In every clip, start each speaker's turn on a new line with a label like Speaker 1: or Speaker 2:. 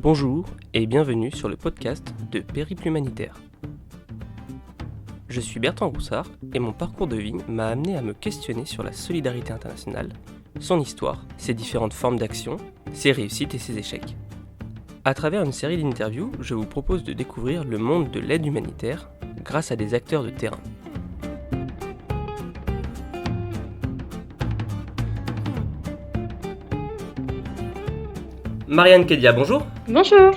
Speaker 1: Bonjour et bienvenue sur le podcast de Périple Humanitaire. Je suis Bertrand Roussard et mon parcours de vie m'a amené à me questionner sur la solidarité internationale, son histoire, ses différentes formes d'action, ses réussites et ses échecs. À travers une série d'interviews, je vous propose de découvrir le monde de l'aide humanitaire grâce à des acteurs de terrain. Marianne Kedia, bonjour.
Speaker 2: Bonjour.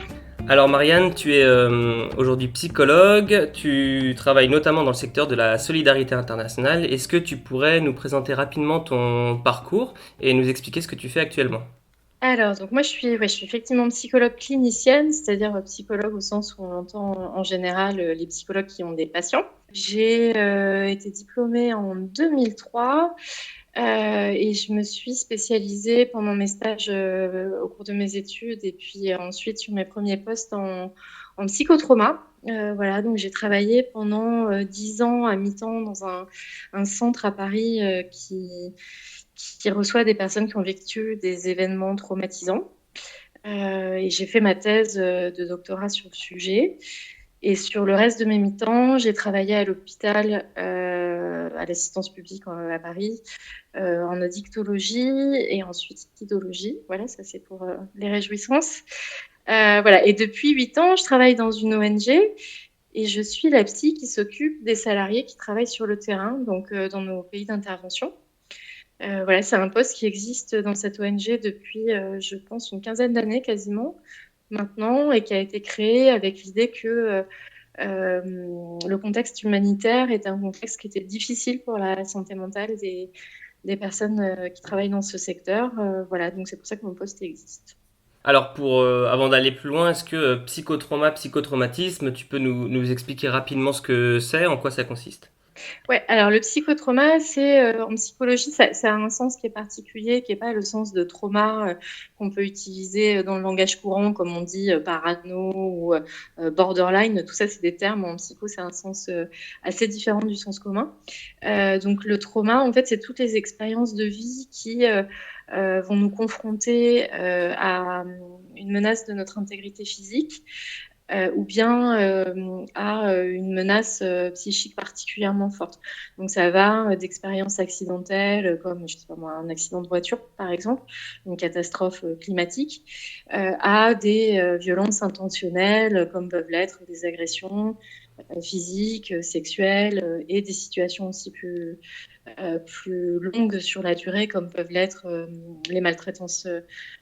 Speaker 1: Alors Marianne, tu es aujourd'hui psychologue, tu travailles notamment dans le secteur de la solidarité internationale. Est-ce que tu pourrais nous présenter rapidement ton parcours et nous expliquer ce que tu fais actuellement ?
Speaker 2: Alors, donc moi, je suis effectivement psychologue clinicienne, c'est-à-dire psychologue au sens où on entend en général les psychologues qui ont des patients. J'ai été diplômée en 2003 et je me suis spécialisée pendant mes stages au cours de mes études et puis ensuite sur mes premiers postes en psychotrauma. Voilà, donc j'ai travaillé pendant 10 ans à mi-temps dans un centre à Paris qui reçoit des personnes qui ont vécu des événements traumatisants. Et j'ai fait ma thèse de doctorat sur le sujet. Et sur le reste de mes mi-temps, j'ai travaillé à l'hôpital, à l'assistance publique à Paris, en addictologie et ensuite idologie. Voilà, ça c'est pour les réjouissances. Voilà. Et depuis 8 ans, je travaille dans une ONG et je suis la psy qui s'occupe des salariés qui travaillent sur le terrain, donc dans nos pays d'intervention. Voilà, c'est un poste qui existe dans cette ONG depuis, je pense, une quinzaine d'années quasiment maintenant et qui a été créé avec l'idée que le contexte humanitaire était un contexte qui était difficile pour la santé mentale des personnes qui travaillent dans ce secteur. Voilà, donc c'est pour ça que mon poste existe.
Speaker 1: Alors avant d'aller plus loin, est-ce que psychotraumatisme, tu peux nous expliquer rapidement ce que c'est, en quoi ça consiste ?
Speaker 2: Ouais, alors le psychotrauma, c'est en psychologie, ça a un sens qui est particulier, qui n'est pas le sens de trauma qu'on peut utiliser dans le langage courant, comme on dit parano ou borderline. Tout ça, c'est des termes. En psycho, c'est un sens assez différent du sens commun. Donc le trauma, en fait, c'est toutes les expériences de vie qui vont nous confronter à une menace de notre intégrité physique. Ou bien à une menace psychique particulièrement forte. Donc ça va d'expériences accidentelles comme, je sais pas moi, un accident de voiture par exemple, une catastrophe climatique, à des violences intentionnelles comme peuvent l'être des agressions physiques, sexuelles et des situations aussi plus longues sur la durée, comme peuvent l'être les maltraitances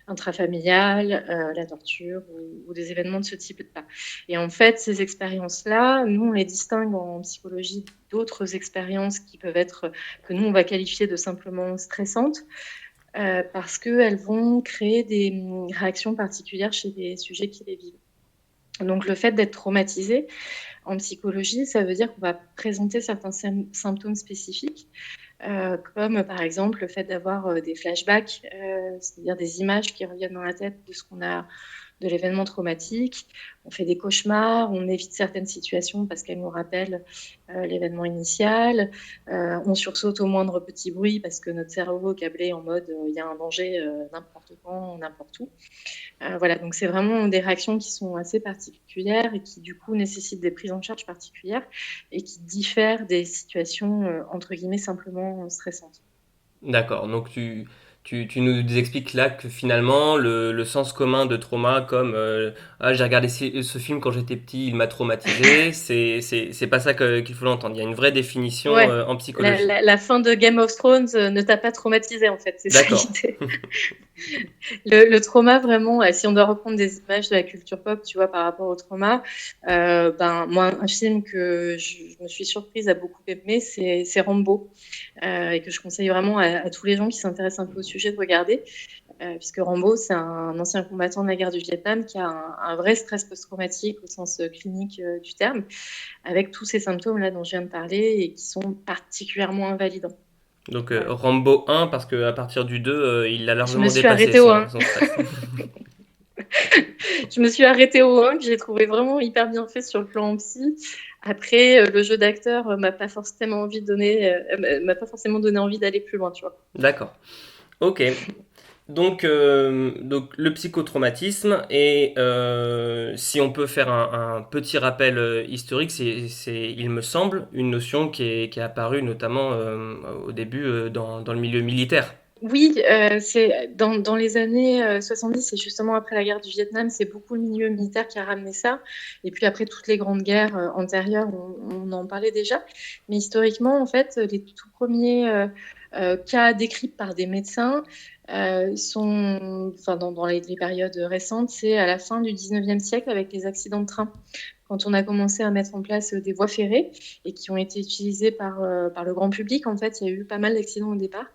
Speaker 2: intrafamiliales, la torture ou des événements de ce type-là. Et en fait, ces expériences-là, nous, on les distingue en psychologie d'autres expériences qui peuvent être, que nous, on va qualifier de simplement stressantes, parce qu'elles vont créer des réactions particulières chez les sujets qui les vivent. Donc, le fait d'être traumatisé, en psychologie, ça veut dire qu'on va présenter certains symptômes spécifiques, comme par exemple le fait d'avoir des flashbacks, c'est-à-dire des images qui reviennent dans la tête de ce qu'on a, de l'événement traumatique. On fait des cauchemars, on évite certaines situations parce qu'elles nous rappellent l'événement initial. On sursaute au moindre petit bruit parce que notre cerveau est câblé en mode il y a un danger n'importe quand, n'importe où. Voilà, donc c'est vraiment des réactions qui sont assez particulières et qui du coup nécessitent des prises en charge particulières et qui diffèrent des situations entre guillemets simplement stressantes.
Speaker 1: D'accord, donc tu nous expliques là que finalement le sens commun de trauma comme j'ai regardé ce film quand j'étais petit, il m'a traumatisé, c'est pas ça qu'il faut l'entendre. Il y a une vraie définition
Speaker 2: Ouais,
Speaker 1: en psychologie.
Speaker 2: la fin de Game of Thrones ne t'a pas traumatisé en fait, c'est ça
Speaker 1: D'accord.
Speaker 2: l'idée. Le trauma vraiment, si on doit reprendre des images de la culture pop, tu vois, par rapport au trauma, moi, un film que je me suis surprise à beaucoup aimer, c'est Rambo, et que je conseille vraiment à tous les gens qui s'intéressent un peu au sujet de regarder, puisque Rambo, c'est un ancien combattant de la guerre du Vietnam qui a un vrai stress post-traumatique au sens clinique du terme, avec tous ces symptômes-là dont je viens de parler et qui sont particulièrement invalidants.
Speaker 1: Donc
Speaker 2: Voilà.
Speaker 1: Rambo 1 parce qu'à partir du 2, il l'a
Speaker 2: Je me
Speaker 1: largement
Speaker 2: suis
Speaker 1: dépassé
Speaker 2: arrêtée au 1.
Speaker 1: son stress.
Speaker 2: Je me suis arrêtée au 1 que j'ai trouvé vraiment hyper bien fait sur le plan psy. Après, le jeu d'acteur m'a pas forcément donné envie d'aller plus loin, tu vois.
Speaker 1: D'accord. Ok. Donc le psychotraumatisme, et si on peut faire un petit rappel historique, il me semble, une notion qui est apparue notamment au début dans le milieu militaire.
Speaker 2: Oui, c'est dans les années 70, c'est justement après la guerre du Vietnam, c'est beaucoup le milieu militaire qui a ramené ça. Et puis après toutes les grandes guerres antérieures, on en parlait déjà. Mais historiquement, en fait, les tout premiers cas décrits par des médecins sont, enfin, dans les périodes récentes, c'est à la fin du 19e siècle avec les accidents de train. Quand on a commencé à mettre en place des voies ferrées et qui ont été utilisées par le grand public, en fait, il y a eu pas mal d'accidents au départ.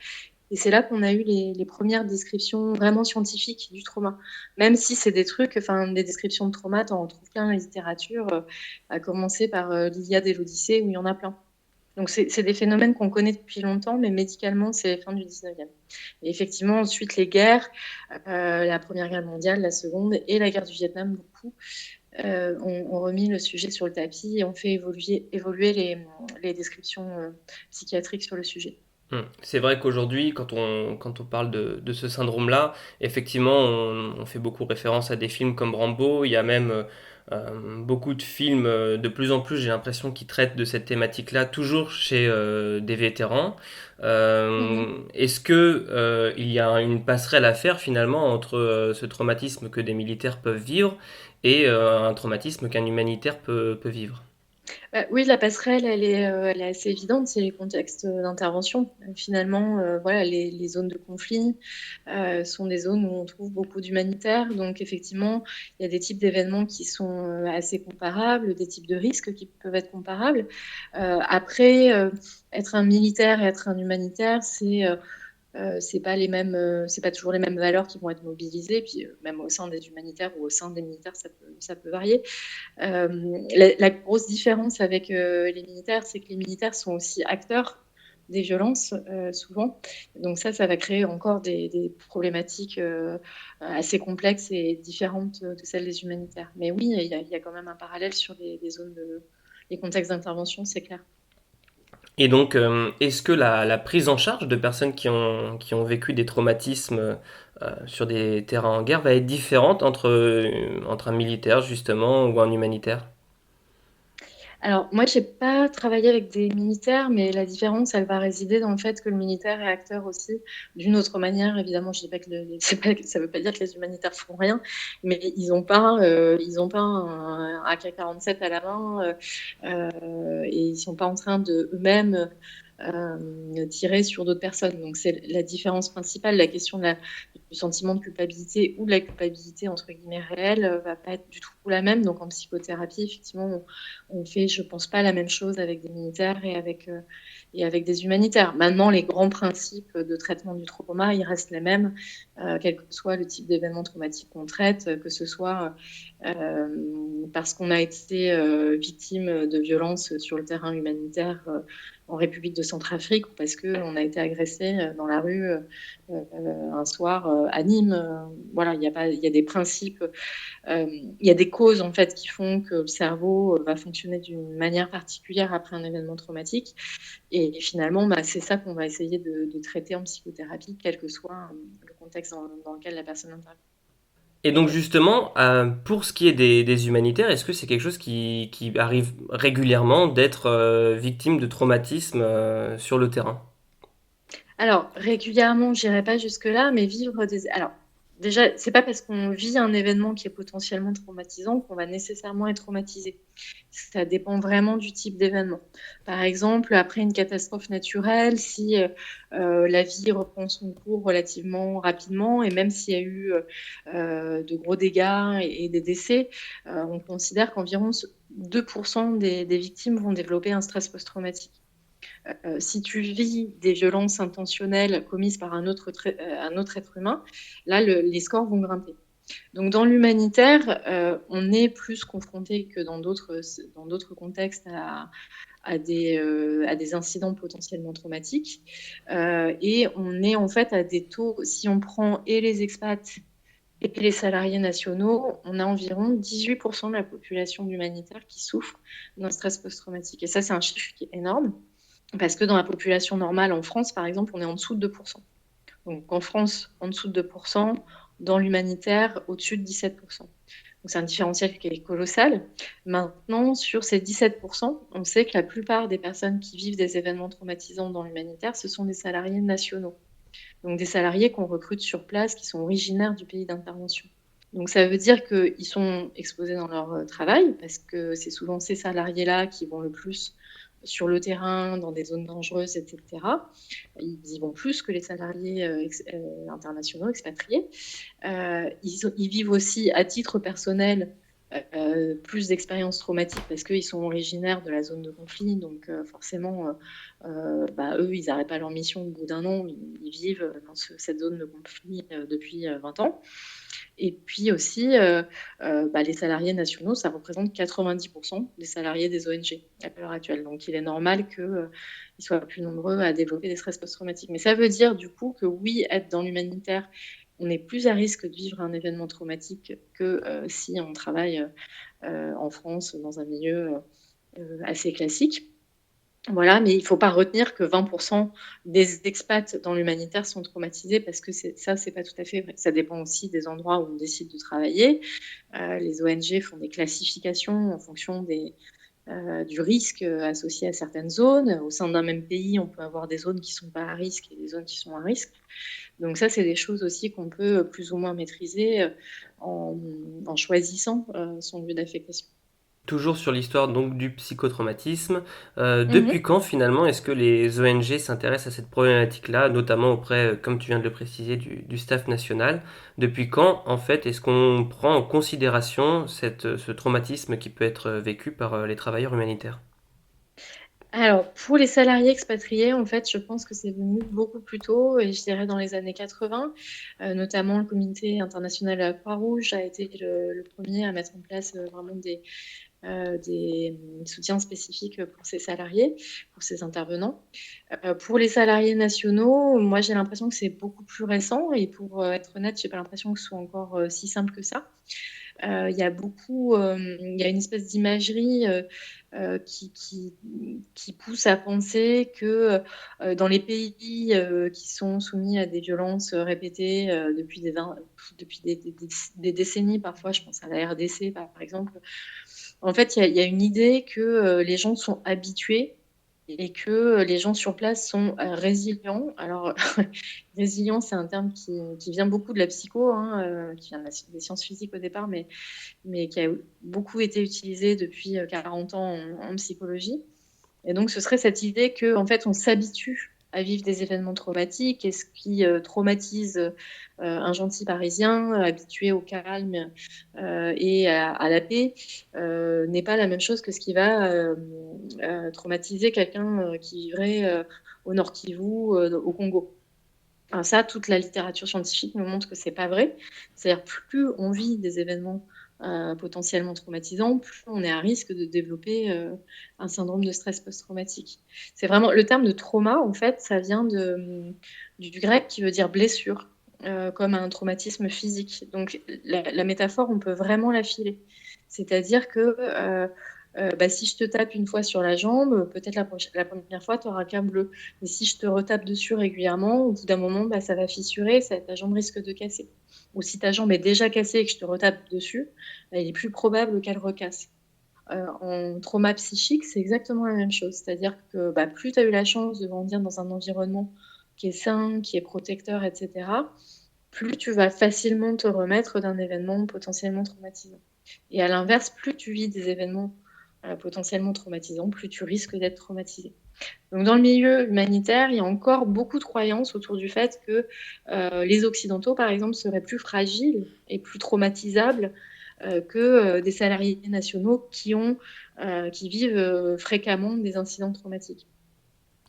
Speaker 2: Et c'est là qu'on a eu les premières descriptions vraiment scientifiques du trauma. Même si c'est des trucs, enfin, des descriptions de trauma, on en trouve plein dans la littérature, à commencer par l'Iliade et l'Odyssée, où il y en a plein. Donc, c'est des phénomènes qu'on connaît depuis longtemps, mais médicalement, c'est fin du 19e. Et effectivement, ensuite, les guerres, la Première Guerre mondiale, la Seconde, et la guerre du Vietnam, beaucoup, ont remis le sujet sur le tapis et ont fait évoluer les descriptions psychiatriques sur le sujet.
Speaker 1: C'est vrai qu'aujourd'hui, quand on parle de ce syndrome-là, effectivement, on fait beaucoup référence à des films comme Rambo. Il y a même beaucoup de films, de plus en plus, j'ai l'impression, qui traitent de cette thématique-là, toujours chez des vétérans.
Speaker 2: Mhm.
Speaker 1: Est-ce que il y a une passerelle à faire finalement entre ce traumatisme que des militaires peuvent vivre et un traumatisme qu'un humanitaire peut vivre?
Speaker 2: Oui, la passerelle, elle est assez évidente, c'est les contextes d'intervention. Finalement, voilà, les zones de conflit sont des zones où on trouve beaucoup d'humanitaires. Donc, effectivement, il y a des types d'événements qui sont assez comparables, des types de risques qui peuvent être comparables. Après, être un militaire et être un humanitaire, c'est pas toujours les mêmes valeurs qui vont être mobilisées. Puis, même au sein des humanitaires ou au sein des militaires, ça peut varier. La grosse différence avec les militaires, c'est que les militaires sont aussi acteurs des violences, souvent. Donc ça va créer encore des problématiques assez complexes et différentes de celles des humanitaires. Mais oui, il y a quand même un parallèle sur les zones les contextes d'intervention, c'est clair.
Speaker 1: Et donc, est-ce que la prise en charge de personnes qui ont vécu des traumatismes sur des terrains en guerre va être différente entre un militaire, justement, ou un humanitaire?
Speaker 2: Alors, moi, je n'ai pas travaillé avec des militaires, mais la différence, elle va résider dans le fait que le militaire est acteur aussi d'une autre manière. Évidemment, je dis pas que ça ne veut pas dire que les humanitaires font rien, mais ils ont pas un AK-47 à la main et ils sont pas en train de eux-mêmes tirer sur d'autres personnes. Donc, c'est la différence principale. La question du sentiment de culpabilité ou de la culpabilité, entre guillemets, réelle, va pas être du tout la même. Donc, en psychothérapie, effectivement, on fait, je pense pas, la même chose avec des militaires et avec des humanitaires. Maintenant, les grands principes de traitement du trauma, ils restent les mêmes, quel que soit le type d'événement traumatique qu'on traite, que ce soit parce qu'on a été victime de violences sur le terrain humanitaire en République de Centrafrique ou parce qu'on a été agressé dans la rue un soir à Nîmes. Voilà, il y a des principes, il y a des causes en fait qui font que le cerveau va fonctionner d'une manière particulière après un événement traumatique. Et finalement, bah, c'est ça qu'on va essayer de traiter en psychothérapie, quel que soit le contexte dans lequel la personne intervient.
Speaker 1: Et donc, justement, pour ce qui est des humanitaires, est-ce que c'est quelque chose qui arrive régulièrement d'être victime de traumatisme sur le terrain?
Speaker 2: Alors, régulièrement, je n'irai pas jusque-là, mais vivre des... Alors, déjà, c'est pas parce qu'on vit un événement qui est potentiellement traumatisant qu'on va nécessairement être traumatisé. Ça dépend vraiment du type d'événement. Par exemple, après une catastrophe naturelle, si la vie reprend son cours relativement rapidement, et même s'il y a eu de gros dégâts et des décès, on considère qu'environ 2% des victimes vont développer un stress post-traumatique. Si tu vis des violences intentionnelles commises par un autre être humain, là, les scores vont grimper. Donc, dans l'humanitaire, on est plus confronté que dans d'autres contextes à des incidents potentiellement traumatiques. Et on est en fait à des taux, si on prend et les expats et les salariés nationaux, on a environ 18% de la population humanitaire qui souffre d'un stress post-traumatique. Et ça, c'est un chiffre qui est énorme. Parce que dans la population normale en France, par exemple, on est en dessous de 2%. Donc en France, en dessous de 2%, dans l'humanitaire, au-dessus de 17%. Donc c'est un différentiel qui est colossal. Maintenant, sur ces 17%, on sait que la plupart des personnes qui vivent des événements traumatisants dans l'humanitaire, ce sont des salariés nationaux. Donc des salariés qu'on recrute sur place, qui sont originaires du pays d'intervention. Donc ça veut dire qu'ils sont exposés dans leur travail, parce que c'est souvent ces salariés-là qui vont le plus sur le terrain, dans des zones dangereuses, etc. Ils y vont plus que les salariés internationaux, expatriés. Ils vivent aussi à titre personnel plus d'expériences traumatiques parce qu'ils sont originaires de la zone de conflit. Donc forcément, eux, ils n'arrêtent pas leur mission au bout d'un an. Ils vivent dans cette zone de conflit depuis 20 ans. Et puis aussi, les salariés nationaux, ça représente 90% des salariés des ONG à l'heure actuelle. Donc, il est normal qu'ils soient plus nombreux à développer des stress post-traumatiques. Mais ça veut dire du coup que oui, être dans l'humanitaire, on est plus à risque de vivre un événement traumatique que si on travaille en France dans un milieu assez classique. Voilà, mais il ne faut pas retenir que 20% des expats dans l'humanitaire sont traumatisés parce que ça, c'est pas tout à fait vrai. Ça dépend aussi des endroits où on décide de travailler. Les ONG font des classifications en fonction du risque associé à certaines zones. Au sein d'un même pays, on peut avoir des zones qui ne sont pas à risque et des zones qui sont à risque. Donc ça, c'est des choses aussi qu'on peut plus ou moins maîtriser en choisissant son lieu d'affectation.
Speaker 1: Toujours sur l'histoire donc du psychotraumatisme, depuis
Speaker 2: Mhm.
Speaker 1: quand finalement est-ce que les ONG s'intéressent à cette problématique-là, notamment auprès, comme tu viens de le préciser, du staff national? Depuis quand en fait est-ce qu'on prend en considération ce traumatisme qui peut être vécu par les travailleurs humanitaires?
Speaker 2: Alors, pour les salariés expatriés, en fait, je pense que c'est venu beaucoup plus tôt, et je dirais dans les années 80. Notamment, le Comité international de la Croix-Rouge a été le premier à mettre en place vraiment des soutiens spécifiques pour ces salariés, pour ces intervenants. Pour les salariés nationaux, moi, j'ai l'impression que c'est beaucoup plus récent, et pour être honnête, j'ai pas l'impression que ce soit encore si simple que ça. Il y a il y a une espèce d'imagerie qui pousse à penser que dans les pays qui sont soumis à des violences répétées depuis des décennies, parfois, je pense à la RDC par exemple, en fait, il y a une idée que les gens sont habitués et que les gens sur place sont résilients. Alors, résilient, c'est un terme qui vient beaucoup de la psycho, hein, qui vient des sciences physiques au départ, mais qui a beaucoup été utilisé depuis 40 ans en psychologie. Et donc, ce serait cette idée qu'en fait, on s'habitue à vivre des événements traumatiques, et ce qui traumatise un gentil Parisien habitué au calme et à la paix n'est pas la même chose que ce qui va traumatiser quelqu'un qui vivrait au Nord Kivu, au Congo. Alors ça, toute la littérature scientifique nous montre que c'est pas vrai. C'est-à-dire, plus on vit des événements potentiellement traumatisants, plus on est à risque de développer un syndrome de stress post-traumatique. C'est vraiment le terme de trauma, en fait, ça vient du grec qui veut dire blessure, comme un traumatisme physique. Donc la métaphore, on peut vraiment la filer. C'est-à-dire que si je te tape une fois sur la jambe, peut-être la première fois, tu auras qu'un bleu. Mais si je te retape dessus régulièrement, au bout d'un moment, ça va fissurer, ta jambe risque de casser. Ou si ta jambe est déjà cassée et que je te retape dessus, il est plus probable qu'elle recasse. En trauma psychique, c'est exactement la même chose. C'est-à-dire que plus tu as eu la chance de grandir dans un environnement qui est sain, qui est protecteur, etc., plus tu vas facilement te remettre d'un événement potentiellement traumatisant. Et à l'inverse, plus tu vis des événements potentiellement traumatisants, plus tu risques d'être traumatisé. Donc, dans le milieu humanitaire, il y a encore beaucoup de croyances autour du fait que les Occidentaux, par exemple, seraient plus fragiles et plus traumatisables que des salariés nationaux qui vivent fréquemment des incidents traumatiques.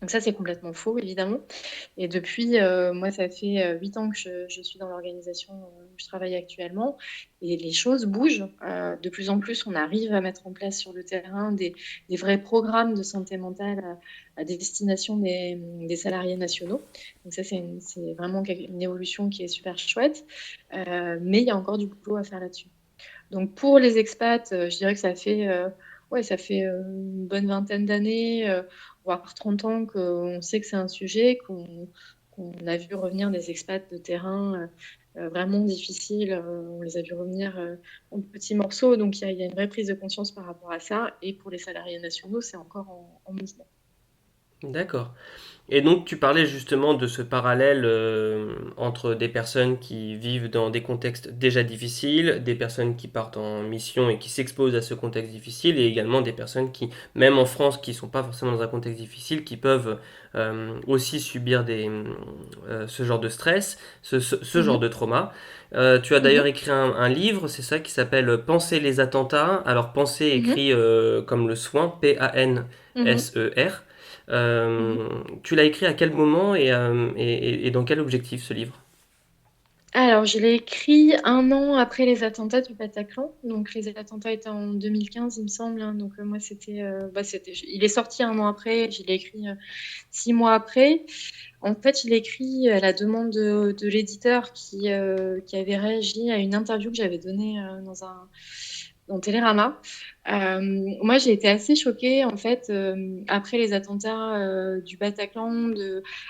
Speaker 2: Donc ça, c'est complètement faux, évidemment. Et depuis, moi, ça fait 8 ans que je suis dans l'organisation où je travaille actuellement, et les choses bougent. De plus en plus, on arrive à mettre en place sur le terrain des vrais programmes de santé mentale à destination des salariés nationaux. Donc ça, c'est vraiment une évolution qui est super chouette, mais il y a encore du boulot à faire là-dessus. Donc pour les expats, je dirais que ça fait une bonne vingtaine d'années, voire 30 ans qu'on sait que c'est un sujet, On a vu revenir des expats de terrain vraiment difficiles. On les a vus revenir en petits morceaux. Donc, il y a une vraie prise de conscience par rapport à ça. Et pour les salariés nationaux, c'est encore en mouvement.
Speaker 1: D'accord. Et donc, tu parlais justement de ce parallèle entre des personnes qui vivent dans des contextes déjà difficiles, des personnes qui partent en mission et qui s'exposent à ce contexte difficile, et également des personnes qui, même en France, qui ne sont pas forcément dans un contexte difficile, qui peuvent aussi subir ce genre de stress, ce genre
Speaker 2: Mhm,
Speaker 1: de trauma. Tu as d'ailleurs
Speaker 2: mhm,
Speaker 1: écrit un livre, c'est ça, qui s'appelle Penser les attentats. Alors, penser
Speaker 2: mhm,
Speaker 1: écrit comme le soin,
Speaker 2: mhm,
Speaker 1: P-A-N-S-E-R.
Speaker 2: mhm.
Speaker 1: Tu l'as écrit à quel moment et dans quel objectif ce livre?
Speaker 2: Alors, je l'ai écrit un an après les attentats du Bataclan. Donc, les attentats étaient en 2015, il me semble, hein. Donc, moi, il est sorti un an après. Je l'ai écrit 6 mois après. En fait, je l'ai écrit à la demande de l'éditeur qui avait réagi à une interview que j'avais donnée dans Télérama. Moi, j'ai été assez choquée, en fait, après les attentats du Bataclan,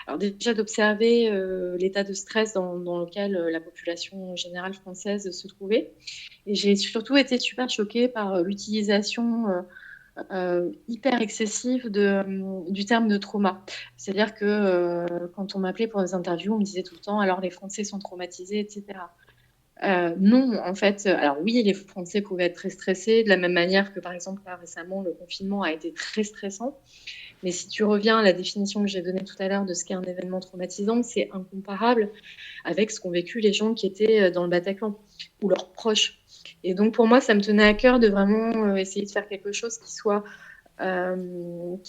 Speaker 2: alors déjà d'observer l'état de stress dans lequel la population générale française se trouvait. Et j'ai surtout été super choquée par l'utilisation hyper excessive du terme de trauma. C'est-à-dire que quand on m'appelait pour des interviews, on me disait tout le temps, alors les Français sont traumatisés, etc. Non, en fait, alors oui, les Français pouvaient être très stressés, de la même manière que, par exemple, là, récemment, le confinement a été très stressant. Mais si tu reviens à la définition que j'ai donnée tout à l'heure de ce qu'est un événement traumatisant, c'est incomparable avec ce qu'ont vécu les gens qui étaient dans le Bataclan ou leurs proches. Et donc, pour moi, ça me tenait à cœur de vraiment essayer de faire quelque chose qui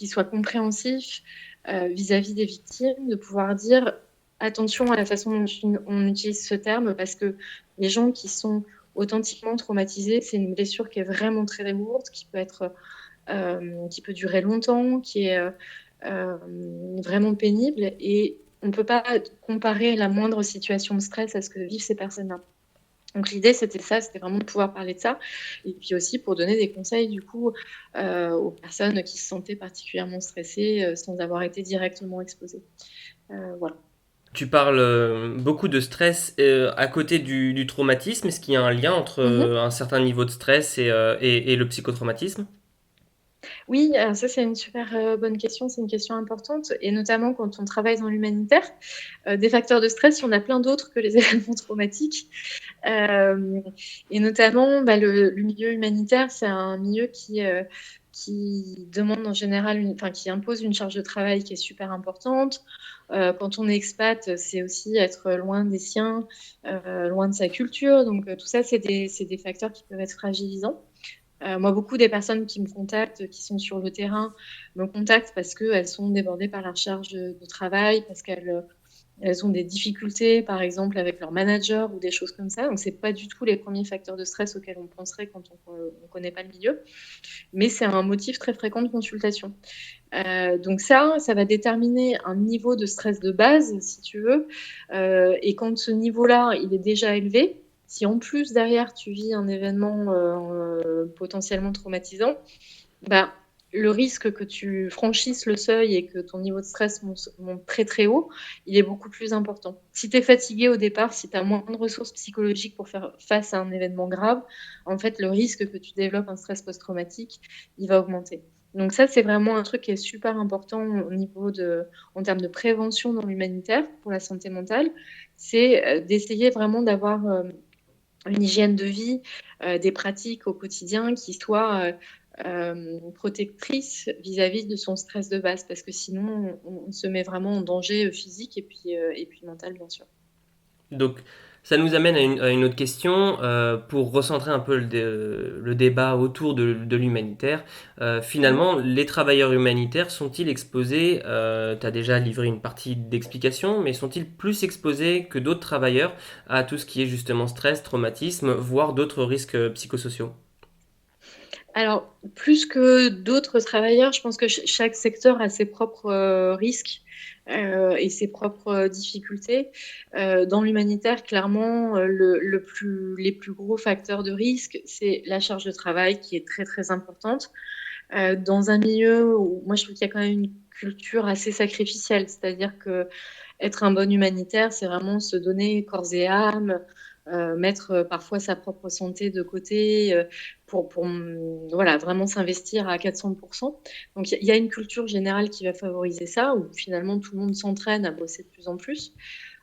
Speaker 2: soit compréhensif vis-à-vis des victimes, de pouvoir dire attention à la façon dont on utilise ce terme, parce que les gens qui sont authentiquement traumatisés, c'est une blessure qui est vraiment très lourde, qui peut durer longtemps, qui est vraiment pénible, et on ne peut pas comparer la moindre situation de stress à ce que vivent ces personnes-là. Donc l'idée, c'était ça, c'était vraiment de pouvoir parler de ça. Et puis aussi pour donner des conseils, du coup, aux personnes qui se sentaient particulièrement stressées sans avoir été directement exposées. Voilà.
Speaker 1: Tu parles beaucoup de stress à côté du traumatisme. Est-ce qu'il y a un lien entre
Speaker 2: Mhm.
Speaker 1: un certain niveau de stress et le psychotraumatisme?
Speaker 2: Oui, alors ça, c'est une super bonne question, c'est une question importante. Et notamment quand on travaille dans l'humanitaire, des facteurs de stress, il y en a plein d'autres que les événements traumatiques. Euh, et notamment, bah, le milieu humanitaire, c'est un milieu qui demande en général, enfin, qui impose une charge de travail qui est super importante. Quand on est expat, c'est aussi être loin des siens, loin de sa culture. Donc, tout ça, c'est des facteurs qui peuvent être fragilisants. Moi, beaucoup des personnes qui me contactent, qui sont sur le terrain, me contactent parce qu'elles sont débordées par la charge de travail, parce qu'elles ont des difficultés, par exemple, avec leur manager ou des choses comme ça. Donc, c'est pas du tout les premiers facteurs de stress auxquels on penserait quand on ne connaît pas le milieu, mais c'est un motif très fréquent de consultation. Donc ça va déterminer un niveau de stress de base, si tu veux. Et quand ce niveau-là, il est déjà élevé, si en plus derrière tu vis un événement potentiellement traumatisant, bah, le risque que tu franchisses le seuil et que ton niveau de stress monte très très haut, il est beaucoup plus important. Si tu es fatigué au départ, si tu as moins de ressources psychologiques pour faire face à un événement grave, en fait, le risque que tu développes un stress post-traumatique, il va augmenter. Donc ça, c'est vraiment un truc qui est super important en termes de prévention dans l'humanitaire pour la santé mentale, c'est d'essayer vraiment d'avoir une hygiène de vie, des pratiques au quotidien qui soient protectrices vis-à-vis de son stress de base, parce que sinon, on se met vraiment en danger physique et puis mental, bien sûr.
Speaker 1: Donc, ça nous amène à une autre question. Pour recentrer un peu le débat autour de l'humanitaire,
Speaker 2: Mhm.
Speaker 1: finalement, les travailleurs humanitaires sont-ils exposés, tu as déjà livré une partie d'explication, mais sont-ils plus exposés que d'autres travailleurs à tout ce qui est justement stress, traumatisme, voire d'autres risques psychosociaux?
Speaker 2: Alors, plus que d'autres travailleurs, je pense que chaque secteur a ses propres risques et ses propres difficultés. Dans l'humanitaire, clairement, les plus gros facteurs de risque, c'est la charge de travail qui est très très importante. Dans un milieu où moi je trouve qu'il y a quand même une culture assez sacrificielle, c'est-à-dire que être un bon humanitaire, c'est vraiment se donner corps et âme, mettre parfois sa propre santé de côté pour voilà, vraiment s'investir à 400%. Donc il y a une culture générale qui va favoriser ça, où finalement tout le monde s'entraîne à bosser de plus en plus.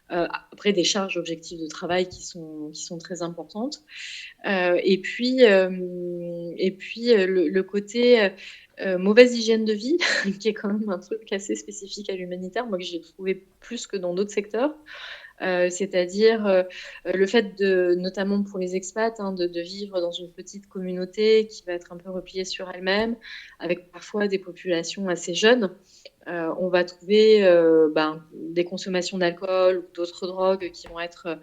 Speaker 2: Après des charges objectives de travail qui sont très importantes. Et puis le côté mauvaise hygiène de vie, qui est quand même un truc assez spécifique à l'humanitaire, moi que j'ai trouvé plus que dans d'autres secteurs. C'est-à-dire le fait de, notamment pour les expats, hein, de vivre dans une petite communauté qui va être un peu repliée sur elle-même, avec parfois des populations assez jeunes. On va trouver des consommations d'alcool ou d'autres drogues qui vont être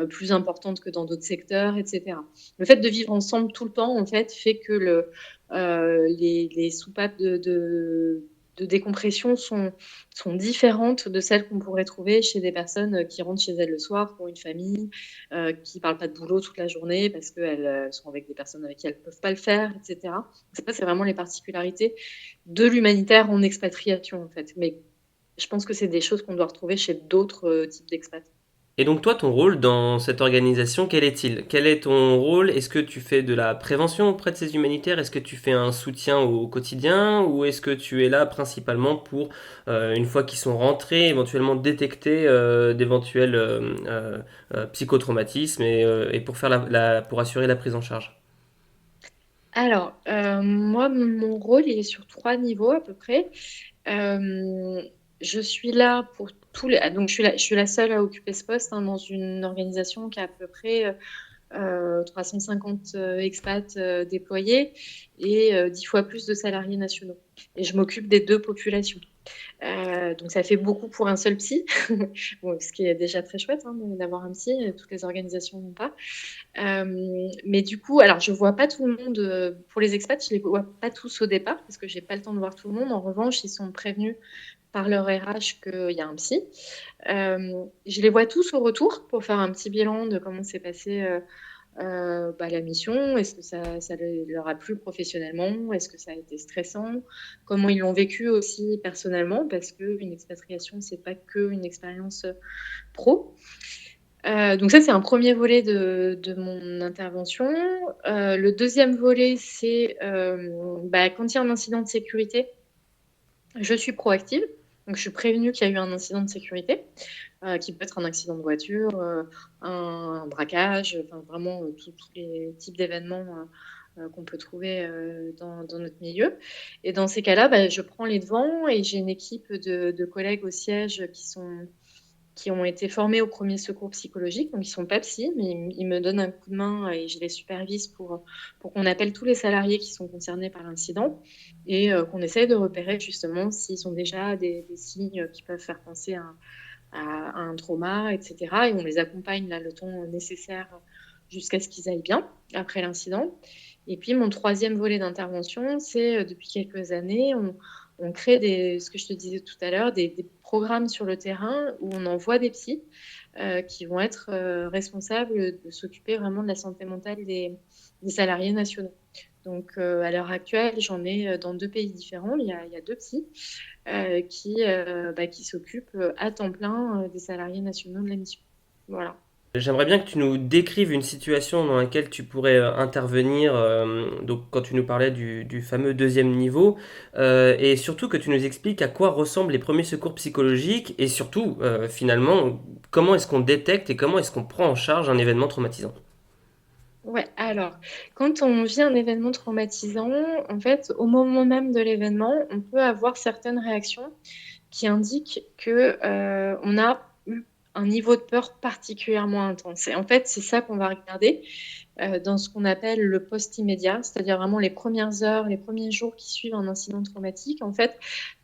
Speaker 2: plus importantes que dans d'autres secteurs, etc. Le fait de vivre ensemble tout le temps, en fait, fait que les soupapes de décompression sont différentes de celles qu'on pourrait trouver chez des personnes qui rentrent chez elles le soir, qui ont une famille, qui ne parlent pas de boulot toute la journée parce qu'elles sont avec des personnes avec qui elles ne peuvent pas le faire, etc. Ça, c'est vraiment les particularités de l'humanitaire en expatriation, en fait. Mais je pense que c'est des choses qu'on doit retrouver chez d'autres types d'expats.
Speaker 1: Et donc toi, ton rôle dans cette organisation, quel est-il? Quel est ton rôle? Est-ce que tu fais de la prévention auprès de ces humanitaires? Est-ce que tu fais un soutien au quotidien? Ou est-ce que tu es là principalement pour, une fois qu'ils sont rentrés, éventuellement détecter d'éventuels psychotraumatismes et pour faire pour assurer la prise en charge?
Speaker 2: Alors, moi, mon rôle, il est sur 3 niveaux à peu près. Euh, je suis là pour tous les... Donc, je suis la seule à occuper ce poste, hein, dans une organisation qui a à peu près 350 expats déployés et 10 fois plus de salariés nationaux. Et je m'occupe des 2 populations. Donc ça fait beaucoup pour un seul psy, bon, ce qui est déjà très chouette, hein, d'avoir un psy, toutes les organisations n'ont pas. Mais du coup, alors je vois pas tout le monde, pour les expats, je les vois pas tous au départ parce que j'ai pas le temps de voir tout le monde. En revanche, ils sont prévenus par leur RH qu'il y a un psy. Je les vois tous au retour pour faire un petit bilan de comment s'est passé la mission. Est-ce que ça leur a plu professionnellement? Est-ce que ça a été stressant? Comment ils l'ont vécu aussi personnellement? Parce qu'une expatriation, c'est pas que une expérience pro. Donc ça, c'est un premier volet de mon intervention. Le deuxième volet, c'est quand il y a un incident de sécurité, je suis proactive. Donc, je suis prévenue qu'il y a eu un incident de sécurité, qui peut être un accident de voiture, un braquage, enfin vraiment tous les types d'événements qu'on peut trouver dans notre milieu. Et dans ces cas-là, je prends les devants et j'ai une équipe de collègues au siège qui ont été formés au premier secours psychologique, donc ils sont pas psy, mais ils me donnent un coup de main et je les supervise pour qu'on appelle tous les salariés qui sont concernés par l'incident et qu'on essaye de repérer justement s'ils ont déjà des signes qui peuvent faire penser à un trauma, etc. Et on les accompagne là, le temps nécessaire jusqu'à ce qu'ils aillent bien après l'incident. Et puis mon troisième volet d'intervention, c'est depuis quelques années, on crée ce que je te disais tout à l'heure, des programmes sur le terrain où on envoie des psys qui vont être responsables de s'occuper vraiment de la santé mentale des salariés nationaux. Donc à l'heure actuelle, j'en ai dans 2 pays différents. Il y a 2 psys qui s'occupent à temps plein des salariés nationaux de la mission. Voilà.
Speaker 1: J'aimerais bien que tu nous décrives une situation dans laquelle tu pourrais intervenir, donc quand tu nous parlais du fameux deuxième niveau, et surtout que tu nous expliques à quoi ressemblent les premiers secours psychologiques, et surtout, finalement, comment est-ce qu'on détecte et comment est-ce qu'on prend en charge un événement traumatisant.
Speaker 2: Ouais, alors, quand on vit un événement traumatisant, en fait, au moment même de l'événement, on peut avoir certaines réactions qui indiquent que on a eu un niveau de peur particulièrement intense. Et en fait, c'est ça qu'on va regarder dans ce qu'on appelle le post-immédiat, c'est-à-dire vraiment les premières heures, les premiers jours qui suivent un incident traumatique. En fait,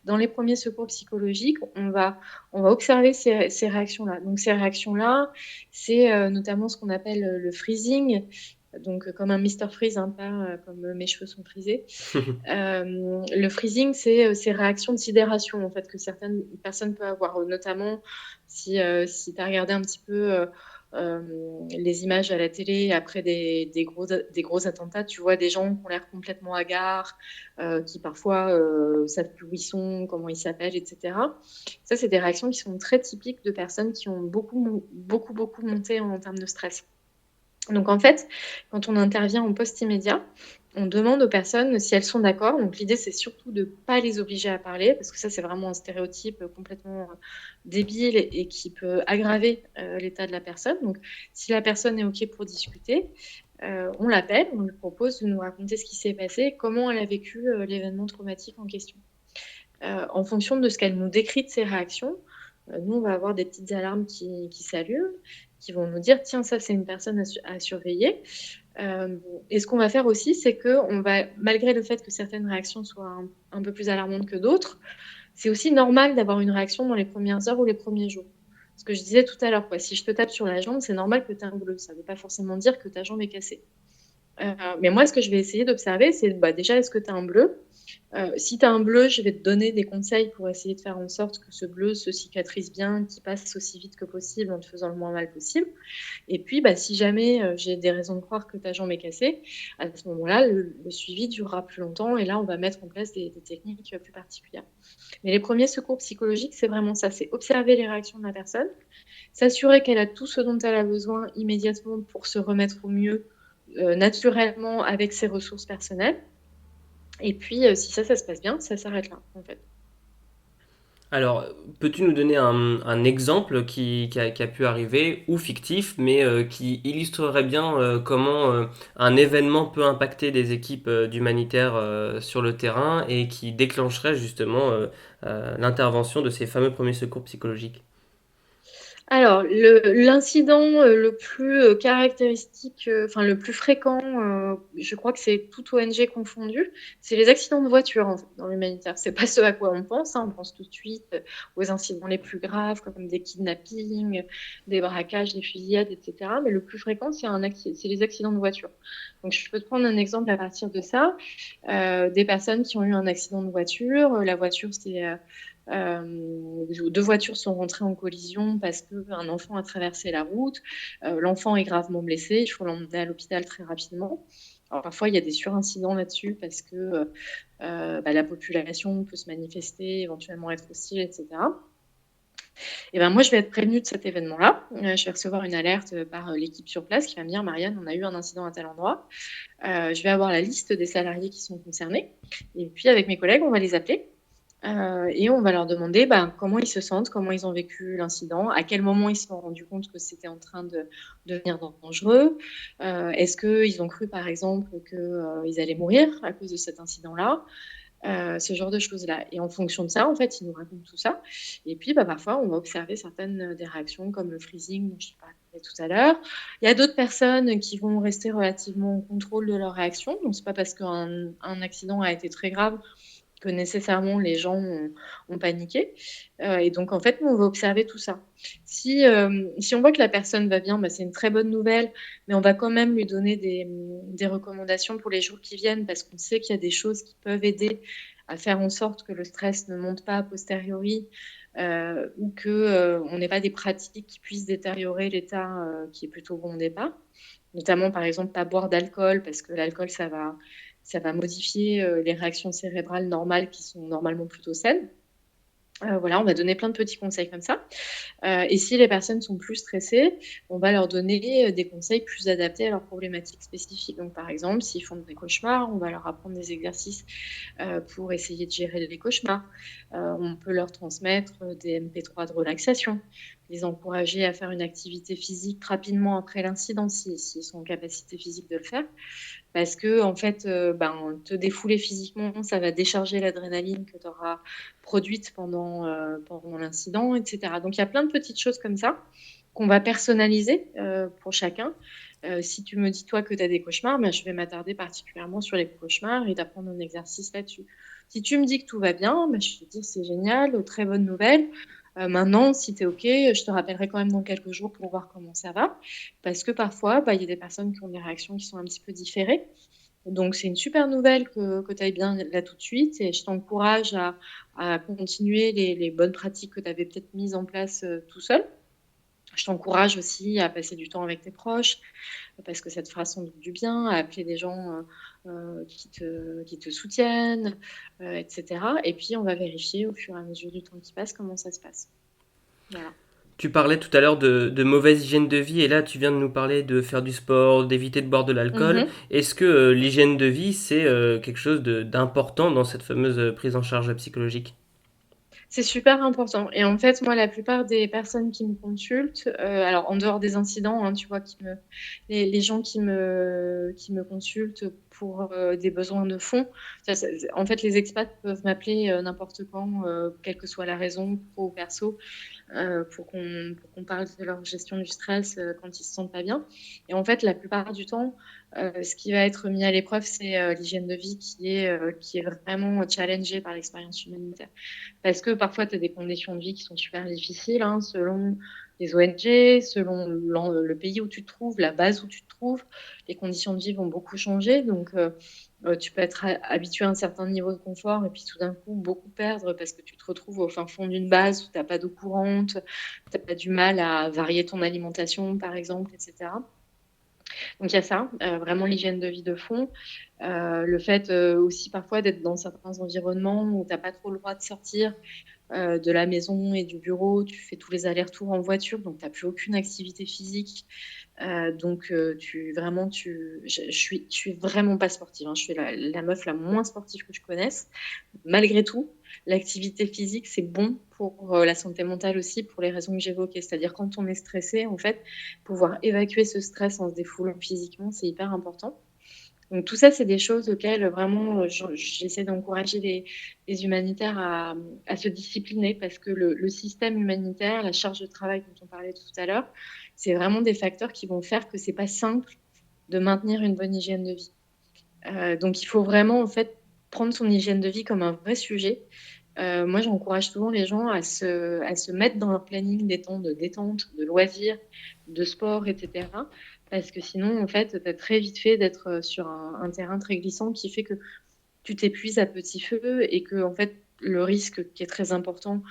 Speaker 2: dans les premiers secours psychologiques, on va observer ces réactions-là. Donc, ces réactions-là, c'est notamment ce qu'on appelle le freezing, donc comme un Mr. Freeze, hein, pas comme mes cheveux sont frisés. Le freezing, c'est ces réactions de sidération en fait, que certaines personnes peuvent avoir, notamment si tu as regardé un petit peu les images à la télé après des gros attentats, tu vois des gens qui ont l'air complètement hagards, qui parfois savent plus où ils sont, comment ils s'appellent, etc. Ça, c'est des réactions qui sont très typiques de personnes qui ont beaucoup monté en termes de stress. Donc en fait, quand on intervient en post-immédiat, on demande aux personnes si elles sont d'accord. Donc l'idée, c'est surtout de ne pas les obliger à parler, parce que ça, c'est vraiment un stéréotype complètement débile et qui peut aggraver l'état de la personne. Donc si la personne est OK pour discuter, on l'appelle, on lui propose de nous raconter ce qui s'est passé, comment elle a vécu l'événement traumatique en question. En fonction de ce qu'elle nous décrit de ses réactions, nous, on va avoir des petites alarmes qui s'allument, qui vont nous dire, tiens, ça, c'est une personne à surveiller. Et ce qu'on va faire aussi, c'est qu'on va, malgré le fait que certaines réactions soient un peu plus alarmantes que d'autres, c'est aussi normal d'avoir une réaction dans les premières heures ou les premiers jours. Ce que je disais tout à l'heure, quoi. Si je te tape sur la jambe, c'est normal que tu aies un bleu. Ça ne veut pas forcément dire que ta jambe est cassée. Mais moi, ce que je vais essayer d'observer, c'est déjà, est-ce que tu as un bleu? Si tu as un bleu, je vais te donner des conseils pour essayer de faire en sorte que ce bleu se cicatrise bien, qu'il passe aussi vite que possible en te faisant le moins mal possible. Et puis, si jamais j'ai des raisons de croire que ta jambe est cassée, à ce moment-là, le suivi durera plus longtemps et là, on va mettre en place des techniques plus particulières. Mais les premiers secours psychologiques, c'est vraiment ça, c'est observer les réactions de la personne, s'assurer qu'elle a tout ce dont elle a besoin immédiatement pour se remettre au mieux naturellement avec ses ressources personnelles. Et puis, si ça se passe bien, ça s'arrête là, en fait.
Speaker 1: Alors, peux-tu nous donner un exemple qui a pu arriver, ou fictif, mais qui illustrerait bien comment un événement peut impacter des équipes d'humanitaires sur le terrain et qui déclencherait justement l'intervention de ces fameux premiers secours psychologiques?
Speaker 2: Alors, l'incident le plus caractéristique, enfin le plus fréquent, je crois que c'est toute ONG confondue, c'est les accidents de voiture en fait, dans l'humanitaire. C'est pas ce à quoi on pense, hein. On pense tout de suite aux incidents les plus graves comme des kidnappings, des braquages, des fusillades, etc. Mais le plus fréquent, c'est les accidents de voiture. Donc je peux te prendre un exemple à partir de ça. Des personnes qui ont eu un accident de voiture. La voiture, deux voitures sont rentrées en collision parce qu'un enfant a traversé la route. L'enfant est gravement blessé. Il faut l'emmener à l'hôpital très rapidement. Alors, parfois, il y a des surincidents là-dessus parce que la population peut se manifester, éventuellement être hostile, etc. Et moi, je vais être prévenue de cet événement-là. Je vais recevoir une alerte par l'équipe sur place qui va me dire, Marianne, on a eu un incident à tel endroit. Je vais avoir la liste des salariés qui sont concernés. Et puis, avec mes collègues, on va les appeler. Et on va leur demander comment ils se sentent, comment ils ont vécu l'incident, à quel moment ils se sont rendus compte que c'était en train de devenir dangereux. Est-ce qu'ils ont cru, par exemple, qu'ils allaient mourir à cause de cet incident-là, ce genre de choses-là. Et en fonction de ça, en fait, ils nous racontent tout ça. Et puis, parfois, on va observer certaines des réactions, comme le freezing dont je te parlais tout à l'heure. Il y a d'autres personnes qui vont rester relativement en contrôle de leurs réactions. Donc, c'est pas parce qu'un accident a été très grave que nécessairement les gens ont paniqué. Et donc, en fait, nous, on va observer tout ça. Si on voit que la personne va bien, c'est une très bonne nouvelle, mais on va quand même lui donner des recommandations pour les jours qui viennent parce qu'on sait qu'il y a des choses qui peuvent aider à faire en sorte que le stress ne monte pas a posteriori ou qu'on n'ait pas des pratiques qui puissent détériorer l'état qui est plutôt bon au départ. Notamment, par exemple, pas boire d'alcool parce que l'alcool, ça va modifier les réactions cérébrales normales qui sont normalement plutôt saines. Voilà, on va donner plein de petits conseils comme ça. Et si les personnes sont plus stressées, on va leur donner des conseils plus adaptés à leurs problématiques spécifiques. Donc, par exemple, s'ils font des cauchemars, on va leur apprendre des exercices pour essayer de gérer les cauchemars. On peut leur transmettre des MP3 de relaxation, les encourager à faire une activité physique rapidement après l'incident, s'ils sont en capacité physique de le faire. Parce que, en fait, te défouler physiquement, ça va décharger l'adrénaline que tu auras produite pendant l'incident, etc. Donc, il y a plein de petites choses comme ça qu'on va personnaliser pour chacun. Si tu me dis, toi, que tu as des cauchemars, je vais m'attarder particulièrement sur les cauchemars et d'apprendre un exercice là-dessus. Si tu me dis que tout va bien, je vais te dire, c'est génial, très bonne nouvelle. Maintenant, si tu es OK, je te rappellerai quand même dans quelques jours pour voir comment ça va. Parce que parfois, il y a des personnes qui ont des réactions qui sont un petit peu différées. Donc, c'est une super nouvelle que tu ailles bien là tout de suite. Et je t'encourage à continuer les bonnes pratiques que tu avais peut-être mises en place tout seul. Je t'encourage aussi à passer du temps avec tes proches parce que ça te fera sans doute du bien, à appeler des gens qui te soutiennent, etc. Et puis, on va vérifier au fur et à mesure du temps qui passe comment ça se passe. Voilà.
Speaker 1: Tu parlais tout à l'heure de mauvaise hygiène de vie et là tu viens de nous parler de faire du sport, d'éviter de boire de l'alcool.
Speaker 2: Mhm.
Speaker 1: Est-ce que l'hygiène de vie c'est quelque chose d'important dans cette fameuse prise en charge psychologique?
Speaker 2: C'est super important. Et en fait, moi, la plupart des personnes qui me consultent, alors en dehors des incidents, hein, tu vois, les gens qui me consultent pour des besoins de fond, en fait, les expats peuvent m'appeler n'importe quand, quelle que soit la raison, pro ou perso, pour qu'on parle de leur gestion du stress quand ils se sentent pas bien. Et en fait, la plupart du temps, ce qui va être mis à l'épreuve, c'est l'hygiène de vie qui est vraiment challengée par l'expérience humanitaire. Parce que parfois, tu as des conditions de vie qui sont super difficiles, hein, selon les ONG, selon le pays où tu te trouves, la base où tu te trouves. Les conditions de vie vont beaucoup changer. Donc, tu peux être habitué à un certain niveau de confort et puis tout d'un coup, beaucoup perdre parce que tu te retrouves au fin fond d'une base où tu n'as pas d'eau courante, tu as du mal à varier ton alimentation, par exemple, etc. Donc, il y a ça, vraiment l'hygiène de vie de fond. Le fait aussi parfois d'être dans certains environnements où tu n'as pas trop le droit de sortir de la maison et du bureau, tu fais tous les allers-retours en voiture, donc tu n'as plus aucune activité physique. Donc, je suis vraiment pas sportive, hein. Je suis la meuf la moins sportive que je connaisse. Malgré tout, l'activité physique, c'est bon pour la santé mentale aussi, pour les raisons que j'évoquais. C'est-à-dire quand on est stressé, en fait, pouvoir évacuer ce stress en se défoulant physiquement, c'est hyper important. Donc tout ça, c'est des choses auxquelles vraiment j'essaie d'encourager les humanitaires à se discipliner parce que le système humanitaire, la charge de travail dont on parlait tout à l'heure, c'est vraiment des facteurs qui vont faire que c'est pas simple de maintenir une bonne hygiène de vie. Donc il faut vraiment en fait prendre son hygiène de vie comme un vrai sujet. Moi, j'encourage souvent les gens à se mettre dans leur planning des temps de détente, de loisirs, de sport, etc. Parce que sinon, en fait, tu as très vite fait d'être sur un terrain très glissant qui fait que tu t'épuises à petit feu et que, en fait, le risque qui est très important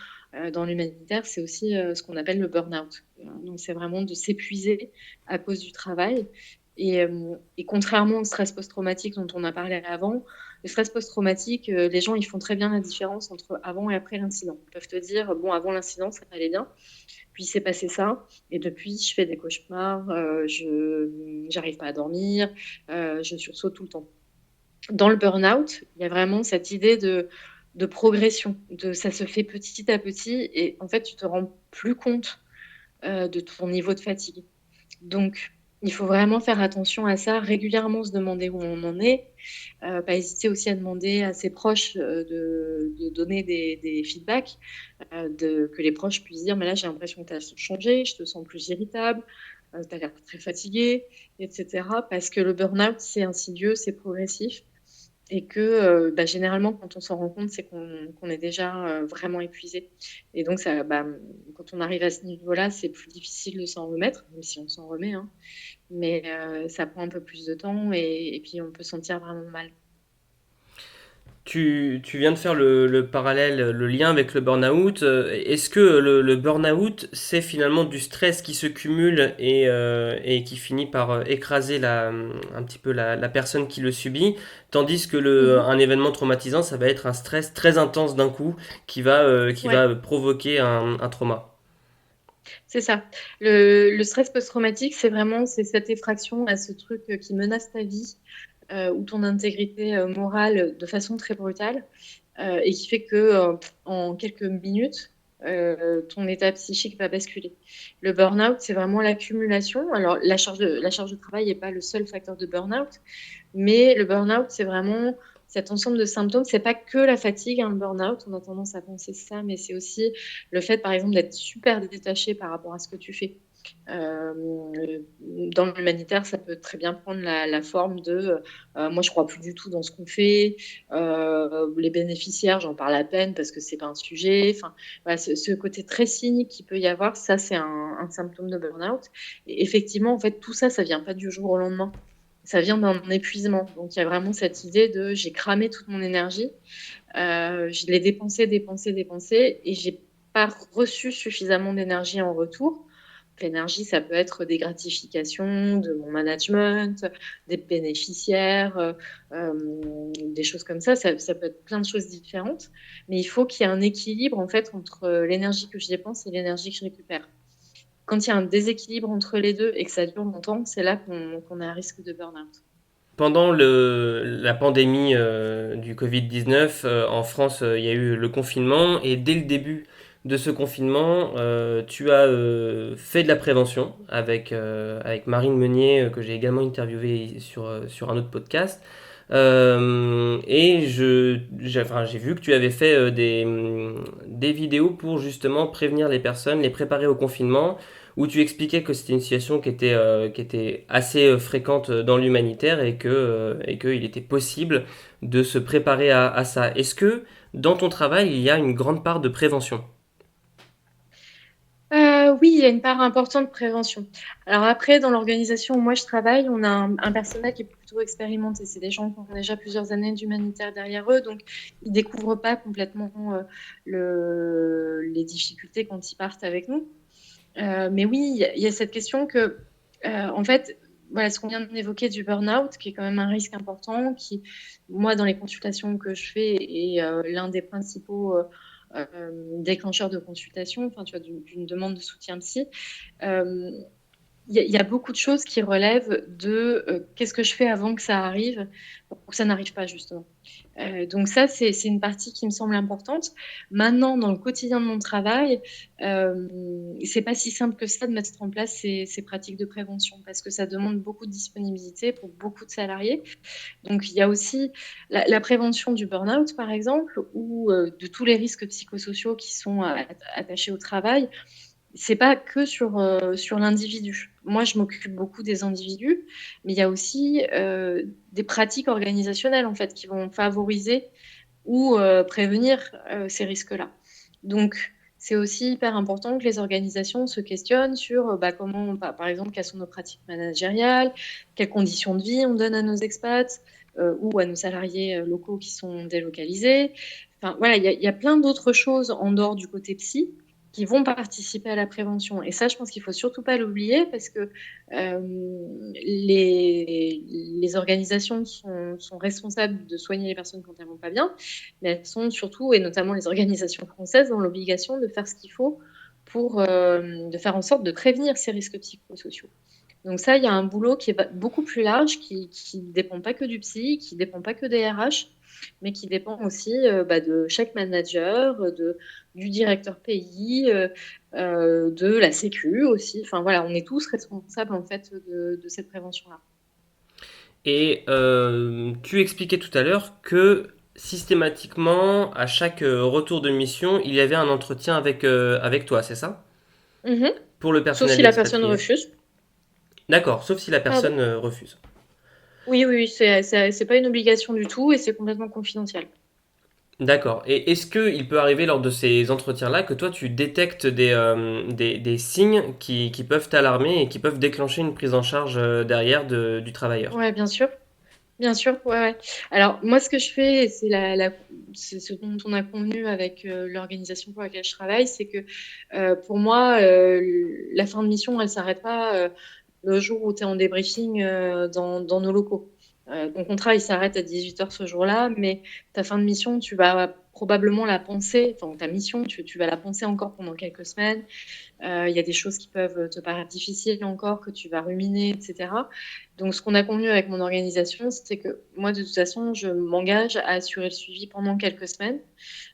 Speaker 2: dans l'humanitaire, c'est aussi ce qu'on appelle le burn-out. Donc, c'est vraiment de s'épuiser à cause du travail. Et contrairement au stress post-traumatique dont on a parlé avant, le stress post-traumatique, les gens, ils font très bien la différence entre avant et après l'incident. Ils peuvent te dire, bon, avant l'incident, ça allait bien, puis il s'est passé ça, et depuis, je fais des cauchemars, je n'arrive pas à dormir, je sursaute tout le temps. Dans le burn-out, il y a vraiment cette idée de progression, ça se fait petit à petit, et en fait, tu te rends plus compte de ton niveau de fatigue. Donc, il faut vraiment faire attention à ça, régulièrement se demander où on en est, pas hésiter aussi à demander à ses proches de donner des feedbacks, que les proches puissent dire, mais là j'ai l'impression que tu as changé, je te sens plus irritable, tu as l'air très fatigué, etc. Parce que le burn-out, c'est insidieux, c'est progressif. Et que généralement, quand on s'en rend compte, c'est qu'on est déjà vraiment épuisé. Et donc, quand on arrive à ce niveau-là, c'est plus difficile de s'en remettre, même si on s'en remet, hein. Mais ça prend un peu plus de temps et puis on peut se sentir vraiment mal.
Speaker 1: Tu viens de faire le parallèle, le lien avec le burn-out. Est-ce que le burn-out, c'est finalement du stress qui se cumule et qui finit par écraser un petit peu la personne qui le subit, tandis que
Speaker 2: Mhm.
Speaker 1: un événement traumatisant, ça va être un stress très intense d'un coup qui
Speaker 2: Ouais,
Speaker 1: va provoquer un trauma?
Speaker 2: c'est ça. Le stress post-traumatique, c'est cette effraction à ce truc qui menace ta vie ou ton intégrité morale de façon très brutale et qui fait que en quelques minutes, ton état psychique va basculer. Le burn-out, c'est vraiment l'accumulation. Alors, la charge de travail n'est pas le seul facteur de burn-out, mais le burn-out, c'est vraiment cet ensemble de symptômes. C'est pas que la fatigue, hein, le burn-out. On a tendance à penser ça, mais c'est aussi le fait, par exemple, d'être super détaché par rapport à ce que tu fais. Dans l'humanitaire, ça peut très bien prendre la forme de moi, je crois plus du tout dans ce qu'on fait. Les bénéficiaires, j'en parle à peine parce que c'est pas un sujet. Enfin, voilà, ce côté très cynique qu'il peut y avoir, ça, c'est un symptôme de burn-out. Et effectivement, en fait, tout ça, ça vient pas du jour au lendemain. Ça vient d'un épuisement. Donc, il y a vraiment cette idée de j'ai cramé toute mon énergie, je l'ai dépensée, dépensée, dépensée, et j'ai pas reçu suffisamment d'énergie en retour. L'énergie, ça peut être des gratifications de mon management, des bénéficiaires, des choses comme ça. Ça peut être plein de choses différentes, mais il faut qu'il y ait un équilibre en fait entre l'énergie que je dépense et l'énergie que je récupère. Quand il y a un déséquilibre entre les deux et que ça dure longtemps, c'est là qu'on a un risque de burn-out.
Speaker 1: Pendant la pandémie du Covid-19, en France, il y a eu le confinement et dès le début de ce confinement, tu as fait de la prévention avec Marine Meunier, que j'ai également interviewé sur un autre podcast. Enfin, j'ai vu que tu avais fait des vidéos pour justement prévenir les personnes, les préparer au confinement, où tu expliquais que c'était une situation qui était assez fréquente dans l'humanitaire et qu'il était possible de se préparer à ça. Est-ce que dans ton travail, il y a une grande part de prévention?
Speaker 2: Oui, il y a une part importante de prévention. Alors après, dans l'organisation où moi je travaille, on a un personnel qui est plutôt expérimenté. C'est des gens qui ont déjà plusieurs années d'humanitaire derrière eux, donc ils découvrent pas complètement les difficultés quand ils partent avec nous. Mais oui, il y a cette question que, en fait, voilà, ce qu'on vient d'évoquer du burn-out, qui est quand même un risque important, qui, moi, dans les consultations que je fais, est l'un des principaux déclencheurs de consultation, enfin, tu vois, d'une demande de soutien psy. Euh, il y a beaucoup de choses qui relèvent de qu'est-ce que je fais avant que ça arrive pour que ça n'arrive pas, justement. Donc ça, c'est une partie qui me semble importante. Maintenant, dans le quotidien de mon travail, c'est pas si simple que ça de mettre en place ces pratiques de prévention parce que ça demande beaucoup de disponibilité pour beaucoup de salariés. Donc il y a aussi la prévention du burn-out, par exemple, ou de tous les risques psychosociaux qui sont attachés au travail. C'est pas que sur l'individu. Moi, je m'occupe beaucoup des individus, mais il y a aussi des pratiques organisationnelles en fait qui vont favoriser ou prévenir ces risques-là. Donc, c'est aussi hyper important que les organisations se questionnent sur comment, par exemple, quelles sont nos pratiques managériales, quelles conditions de vie on donne à nos expats ou à nos salariés locaux qui sont délocalisés. Enfin, voilà, il y a plein d'autres choses en dehors du côté psy qui vont participer à la prévention. Et ça, je pense qu'il faut surtout pas l'oublier parce que les organisations sont responsables de soigner les personnes quand elles vont pas bien, mais elles sont surtout, et notamment les organisations françaises, dans l'obligation de faire ce qu'il faut pour de faire en sorte de prévenir ces risques psychosociaux. Donc ça, il y a un boulot qui est beaucoup plus large, qui ne dépend pas que du psy, qui ne dépend pas que des RH, mais qui dépend aussi de chaque manager, du directeur pays, de la Sécu aussi. Enfin voilà, on est tous responsables en fait de cette prévention-là.
Speaker 1: Et tu expliquais tout à l'heure que systématiquement, à chaque retour de mission, il y avait un entretien avec toi, c'est ça?
Speaker 2: Mhm.
Speaker 1: Pour le
Speaker 2: Sauf
Speaker 1: personnel
Speaker 2: si la personne
Speaker 1: expatrié.
Speaker 2: refuse.
Speaker 1: D'accord, sauf si la
Speaker 2: Pardon?
Speaker 1: personne refuse.
Speaker 2: Oui, oui, oui, c'est pas une obligation du tout et c'est complètement confidentiel.
Speaker 1: D'accord. Et est-ce qu'il peut arriver lors de ces entretiens-là que toi tu détectes des signes qui peuvent t'alarmer et qui peuvent déclencher une prise en charge derrière du travailleur?
Speaker 2: Ouais, bien sûr. Bien sûr, ouais, ouais. Alors, moi, ce que je fais, c'est ce dont on a convenu avec l'organisation pour laquelle je travaille, c'est que pour moi, la fin de mission, elle s'arrête pas le jour où tu es en débriefing dans nos locaux. Ton contrat, il s'arrête à 18 h ce jour-là, mais ta fin de mission, tu vas probablement la penser, enfin, ta mission, tu vas la penser encore pendant quelques semaines. Il y a des choses qui peuvent te paraître difficiles encore, que tu vas ruminer, etc. Donc, ce qu'on a convenu avec mon organisation, c'est que moi, de toute façon, je m'engage à assurer le suivi pendant quelques semaines,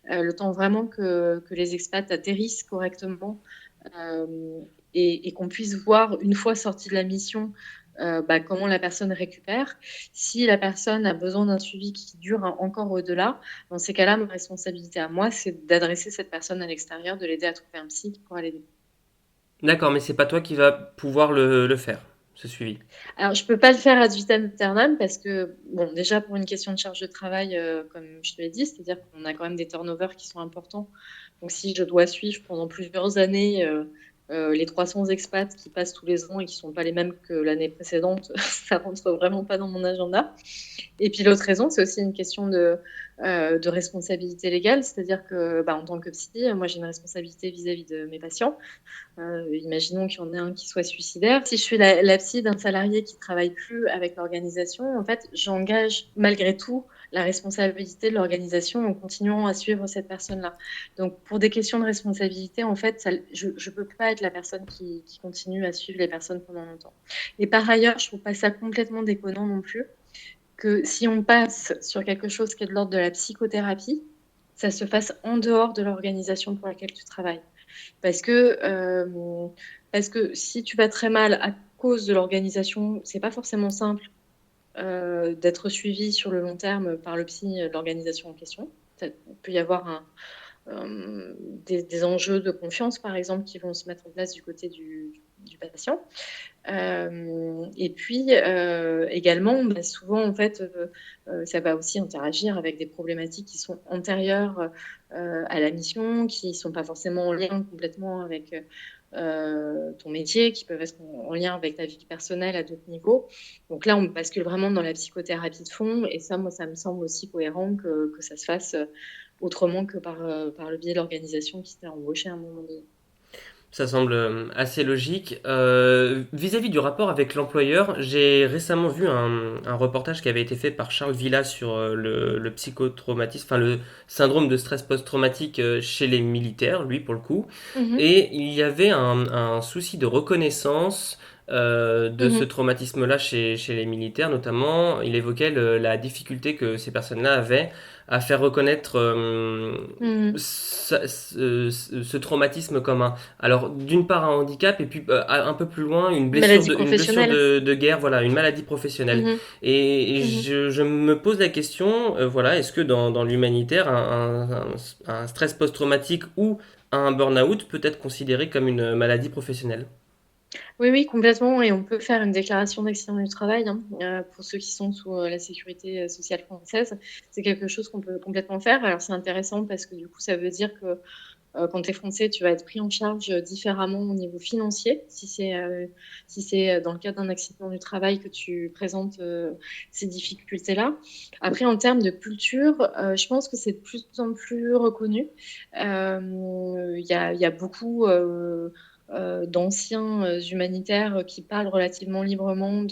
Speaker 2: le temps vraiment que les expats atterrissent correctement euh, et qu'on puisse voir, une fois sortie de la mission, comment la personne récupère. Si la personne a besoin d'un suivi qui dure encore au-delà, dans ces cas-là, ma responsabilité à moi, c'est d'adresser cette personne à l'extérieur, de l'aider à trouver un psy qui pourra l'aider.
Speaker 1: D'accord, mais c'est pas toi qui va pouvoir le faire, ce suivi.
Speaker 2: Alors, je peux pas le faire ad vitam aeternam parce que, bon, déjà pour une question de charge de travail, comme je te l'ai dit, c'est-à-dire qu'on a quand même des turnovers qui sont importants. Donc, si je dois suivre pendant plusieurs années les 300 expats qui passent tous les ans et qui ne sont pas les mêmes que l'année précédente, ça ne rentre vraiment pas dans mon agenda. Et puis l'autre raison, c'est aussi une question de responsabilité légale, c'est-à-dire que en tant que psy, moi j'ai une responsabilité vis-à-vis de mes patients. Imaginons qu'il y en ait un qui soit suicidaire. Si je suis la psy d'un salarié qui ne travaille plus avec l'organisation, en fait, j'engage malgré tout la responsabilité de l'organisation en continuant à suivre cette personne-là. Donc, pour des questions de responsabilité, en fait, je ne peux pas être la personne qui continue à suivre les personnes pendant longtemps. Et par ailleurs, je ne trouve pas ça complètement déconnant non plus que si on passe sur quelque chose qui est de l'ordre de la psychothérapie, ça se fasse en dehors de l'organisation pour laquelle tu travailles. Parce que si tu vas très mal à cause de l'organisation, c'est pas forcément simple d'être suivi sur le long terme par le psy de l'organisation en question. Il peut y avoir des enjeux de confiance, par exemple, qui vont se mettre en place du côté du patient. Et puis également, souvent en fait, ça va aussi interagir avec des problématiques qui sont antérieures à la mission, qui ne sont pas forcément en lien complètement avec ton métier, qui peuvent être en lien avec ta vie personnelle à d'autres niveaux. Donc là, on bascule vraiment dans la psychothérapie de fond, et ça, moi, ça me semble aussi cohérent que ça se fasse autrement que par le biais de l'organisation qui s'est embauchée à un moment donné.
Speaker 1: Ça semble assez logique. Vis-à-vis du rapport avec l'employeur, j'ai récemment vu un reportage qui avait été fait par Charles Villa sur le psychotraumatisme, enfin le syndrome de stress post-traumatique chez les militaires, lui pour le coup.
Speaker 2: Mmh.
Speaker 1: Et il y avait un souci de reconnaissance de ce
Speaker 2: Mmh.
Speaker 1: traumatisme-là chez les militaires, notamment. Il évoquait la difficulté que ces personnes-là avaient à faire reconnaître
Speaker 2: Mmh.
Speaker 1: ce traumatisme commun. Alors, d'une part, un handicap, et puis un peu plus loin,
Speaker 2: Maladie
Speaker 1: une blessure
Speaker 2: professionnelle.
Speaker 1: de guerre, voilà, une maladie professionnelle.
Speaker 2: Mmh.
Speaker 1: Et
Speaker 2: Mmh.
Speaker 1: je me pose la question, voilà, est-ce que dans l'humanitaire, un stress post-traumatique ou un burn-out peut être considéré comme une maladie professionnelle?
Speaker 2: Oui, oui, complètement, et on peut faire une déclaration d'accident du travail, hein, pour ceux qui sont sous, la sécurité, sociale française. C'est quelque chose qu'on peut complètement faire. Alors c'est intéressant parce que du coup, ça veut dire que, quand tu es français, tu vas être pris en charge, différemment au niveau financier, si c'est, dans le cadre d'un accident du travail que tu présentes, ces difficultés-là. Après en termes de culture, je pense que c'est de plus en plus reconnu. Il y a beaucoup, d'anciens, humanitaires, qui parlent relativement librement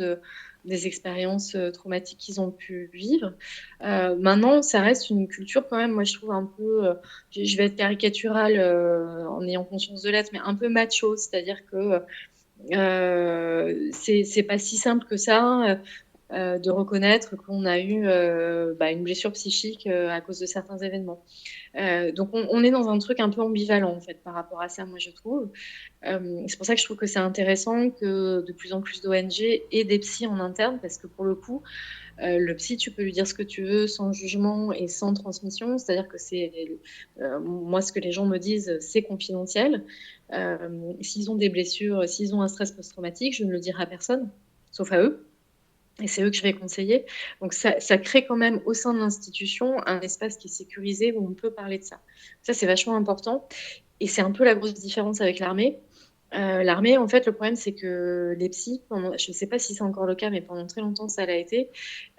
Speaker 2: des expériences, traumatiques qu'ils ont pu vivre. Maintenant, ça reste une culture quand même, moi je trouve un peu, je vais être caricaturale, en ayant conscience de l'être, mais un peu macho. C'est-à-dire que, c'est pas si simple que ça, de reconnaître qu'on a eu, une blessure psychique, à cause de certains événements. Donc on est dans un truc un peu ambivalent, en fait, par rapport à ça, moi, je trouve. C'est pour ça que je trouve que c'est intéressant que de plus en plus d'ONG aient des psys en interne, parce que pour le coup, le psy, tu peux lui dire ce que tu veux sans jugement et sans transmission. C'est-à-dire que moi, ce que les gens me disent, c'est confidentiel. S'ils ont des blessures, s'ils ont un stress post-traumatique, je ne le dirai à personne, sauf à eux. Et c'est eux que je vais conseiller. Donc ça crée quand même au sein de l'institution un espace qui est sécurisé où on peut parler de ça. Ça, c'est vachement important, et c'est un peu la grosse différence avec l'armée. L'armée, en fait, le problème, c'est que les psys, je ne sais pas si c'est encore le cas, mais pendant très longtemps, ça l'a été,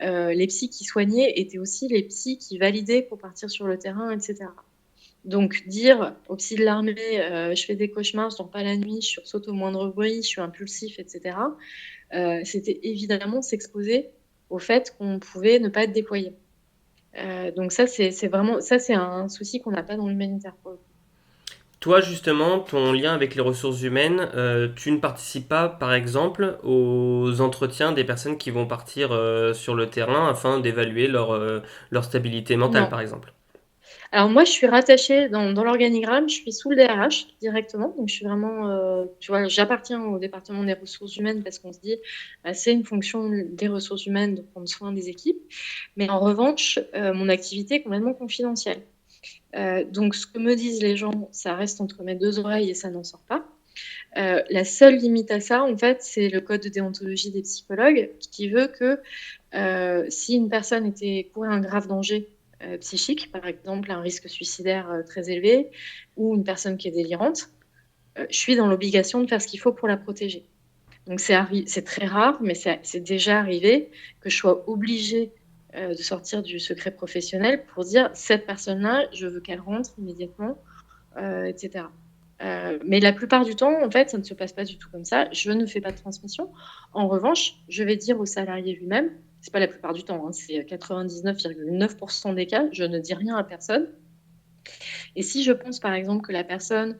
Speaker 2: les psys qui soignaient étaient aussi les psys qui validaient pour partir sur le terrain, etc. Donc dire au psy de l'armée, je fais des cauchemars, je dors pas la nuit, je sursaute au moindre bruit, je suis impulsif, etc., c'était évidemment s'exposer au fait qu'on pouvait ne pas être déployé. Donc ça, c'est vraiment ça, c'est un souci qu'on n'a pas dans l'humanitaire, pour le coup.
Speaker 1: Toi, justement, ton lien avec les ressources humaines, tu ne participes pas, par exemple, aux entretiens des personnes qui vont partir sur le terrain afin d'évaluer leur stabilité mentale,
Speaker 2: Non.
Speaker 1: par exemple.
Speaker 2: Alors moi, je suis rattachée dans l'organigramme, je suis sous le DRH directement, donc je suis vraiment, tu vois, j'appartiens au département des ressources humaines parce qu'on se dit, c'est une fonction des ressources humaines de prendre soin des équipes. Mais en revanche, mon activité est complètement confidentielle. Donc ce que me disent les gens, ça reste entre mes 2 oreilles et ça n'en sort pas. La seule limite à ça, en fait, c'est le code de déontologie des psychologues qui veut que, si une personne courait un grave danger, psychique, par exemple un risque suicidaire, très élevé, ou une personne qui est délirante, je suis dans l'obligation de faire ce qu'il faut pour la protéger. Donc c'est très rare, mais c'est déjà arrivé que je sois obligée de sortir du secret professionnel pour dire cette personne-là, je veux qu'elle rentre immédiatement, etc. Mais la plupart du temps, en fait, ça ne se passe pas du tout comme ça. Je ne fais pas de transmission. En revanche, je vais dire au salarié lui-même, c'est pas la plupart du temps, hein, c'est 99,9% des cas, je ne dis rien à personne. Et si je pense par exemple que la personne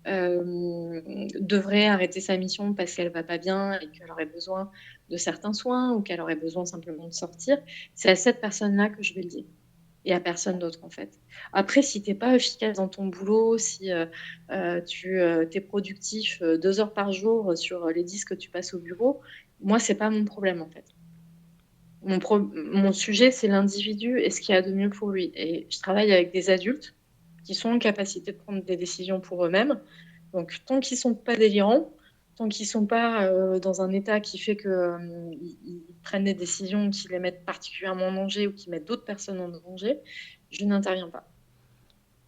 Speaker 2: devrait arrêter sa mission parce qu'elle va pas bien et qu'elle aurait besoin de certains soins ou qu'elle aurait besoin simplement de sortir, c'est à cette personne-là que je vais le dire et à personne d'autre en fait. Après, si t'es pas efficace dans ton boulot, si tu es productif 2 heures par jour sur les 10 que tu passes au bureau, moi c'est pas mon problème en fait. Mon sujet c'est l'individu et ce qu'il y a de mieux pour lui. Et je travaille avec des adultes qui sont en capacité de prendre des décisions pour eux-mêmes. Donc tant qu'ils sont pas délirants, tant qu'ils sont pas dans un état qui fait que ils prennent des décisions qui les mettent particulièrement en danger ou qui mettent d'autres personnes en danger, je n'interviens pas.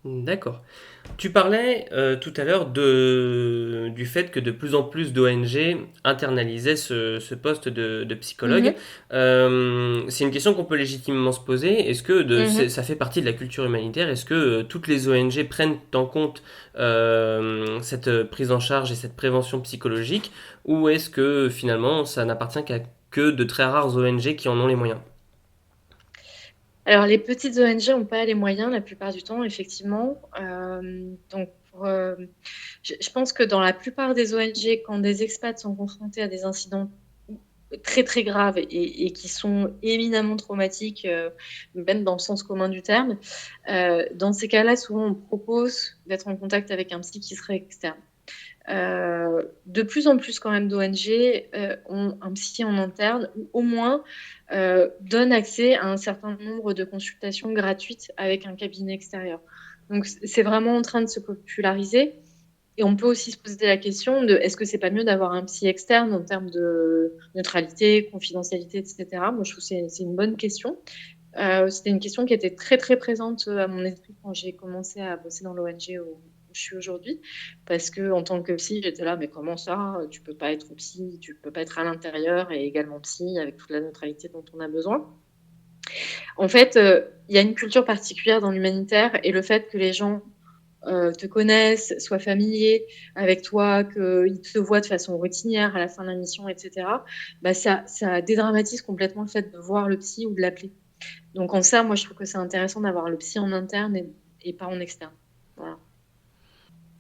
Speaker 1: D'accord. Tu parlais tout à l'heure du fait que de plus en plus d'ONG internalisaient ce poste de psychologue.
Speaker 2: Mhm,
Speaker 1: C'est une question qu'on peut légitimement se poser. Est-ce que
Speaker 2: mhm.
Speaker 1: ça fait partie de la culture humanitaire? Est-ce que toutes les ONG prennent en compte cette prise en charge et cette prévention psychologique? Ou est-ce que finalement ça n'appartient qu'à que de très rares ONG qui en ont les moyens?
Speaker 2: Alors, les petites ONG n'ont pas les moyens la plupart du temps, effectivement. Donc, je pense que dans la plupart des ONG, quand des expats sont confrontés à des incidents très très graves et qui sont éminemment traumatiques, même dans le sens commun du terme, dans ces cas-là, souvent on propose d'être en contact avec un psy qui serait externe. De plus en plus quand même d'ONG ont un psy en interne ou au moins donnent accès à un certain nombre de consultations gratuites avec un cabinet extérieur. Donc c'est vraiment en train de se populariser. Et on peut aussi se poser la question de est-ce que c'est pas mieux d'avoir un psy externe en termes de neutralité, confidentialité, etc. Moi, je trouve que c'est une bonne question. C'était une question qui était très très présente à mon esprit quand j'ai commencé à bosser dans l'ONG où je suis aujourd'hui, parce que en tant que psy, j'étais là, mais comment ça, tu peux pas être psy, tu peux pas être à l'intérieur et également psy avec toute la neutralité dont on a besoin. En fait, il y a une culture particulière dans l'humanitaire et le fait que les gens te connaissent, soient familiers avec toi, qu'ils te voient de façon routinière à la fin de la mission, etc., bah ça dédramatise complètement le fait de voir le psy ou de l'appeler. Donc en ça, moi, je trouve que c'est intéressant d'avoir le psy en interne et pas en externe. Voilà.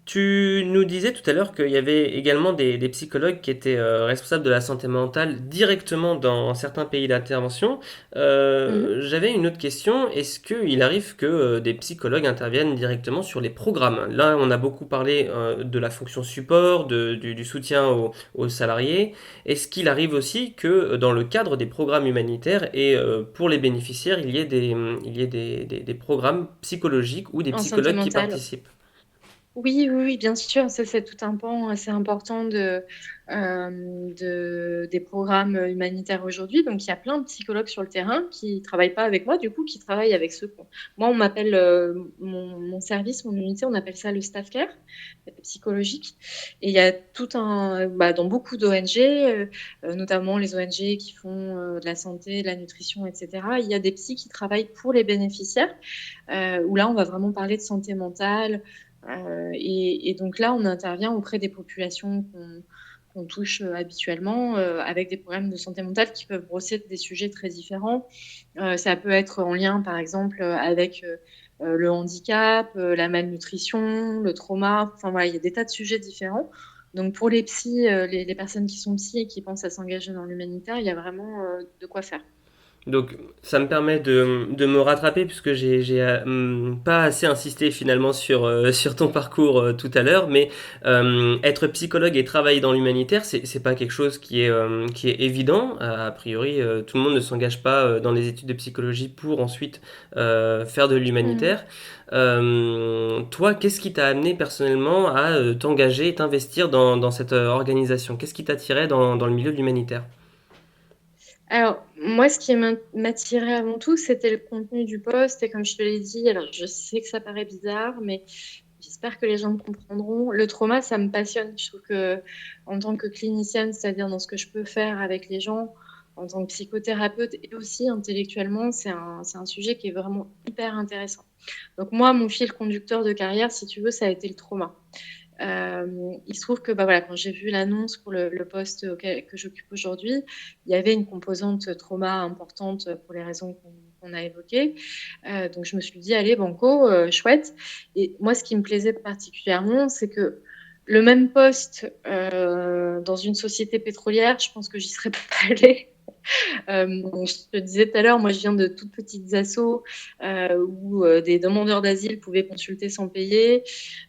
Speaker 1: Tu nous disais tout à l'heure qu'il y avait également des psychologues qui étaient responsables de la santé mentale directement dans certains pays d'intervention.
Speaker 2: Mhm.
Speaker 1: J'avais une autre question. Est-ce qu'il arrive que des psychologues interviennent directement sur les programmes? Là, on a beaucoup parlé de la fonction support, du soutien aux salariés. Est-ce qu'il arrive aussi que dans le cadre des programmes humanitaires et pour les bénéficiaires, il y ait des programmes psychologiques ou des
Speaker 2: En santé
Speaker 1: psychologues qui
Speaker 2: mentale.
Speaker 1: participent?
Speaker 2: Oui, oui, oui, bien sûr. Ça, c'est tout un pan assez important des programmes humanitaires aujourd'hui. Donc, il y a plein de psychologues sur le terrain qui travaillent pas avec moi, du coup, qui travaillent avec ceux qu'on... Moi, on m'appelle, mon service, mon unité, on appelle ça le staff care psychologique. Et il y a tout dans beaucoup d'ONG, notamment les ONG qui font de la santé, de la nutrition, etc., il y a des psys qui travaillent pour les bénéficiaires, où là, on va vraiment parler de santé mentale. Et donc là, on intervient auprès des populations qu'on touche habituellement avec des problèmes de santé mentale qui peuvent brosser des sujets très différents. Ça peut être en lien, par exemple, avec le handicap, la malnutrition, le trauma. Enfin voilà, il y a des tas de sujets différents. Donc pour les psys, les personnes qui sont psys et qui pensent à s'engager dans l'humanitaire, il y a vraiment de quoi faire.
Speaker 1: Donc ça me permet de me rattraper puisque j'ai pas assez insisté finalement sur ton parcours tout à l'heure, mais être psychologue et travailler dans l'humanitaire, c'est pas quelque chose qui est évident. A priori, tout le monde ne s'engage pas dans les études de psychologie pour ensuite faire de
Speaker 2: Mhm.
Speaker 1: l'humanitaire. Toi, qu'est-ce qui t'a amené personnellement à t'engager et t'investir dans cette organisation? Qu'est-ce qui t'attirait dans le milieu de l'humanitaire?
Speaker 2: Alors, moi, ce qui m'attirait avant tout, c'était le contenu du poste. Et comme je te l'ai dit, alors je sais que ça paraît bizarre, mais J'espère que les gens me comprendront. Le trauma, ça me passionne. Je trouve que, en tant que clinicienne, c'est-à-dire dans ce que je peux faire avec les gens, en tant que psychothérapeute et aussi intellectuellement, c'est un sujet qui est vraiment hyper intéressant. Donc moi, mon fil conducteur de carrière, si tu veux, ça a été le trauma. Il se trouve que bah, voilà, quand j'ai vu l'annonce pour le poste que j'occupe aujourd'hui, il y avait une composante trauma importante pour les raisons qu'on a évoquées. Donc je me suis dit, allez, banco, chouette. Et moi, ce qui me plaisait particulièrement, c'est que le même poste dans une société pétrolière, je pense que j'y serais pas allée. Je te disais tout à l'heure, moi je viens de toutes petites assos où des demandeurs d'asile pouvaient consulter sans payer.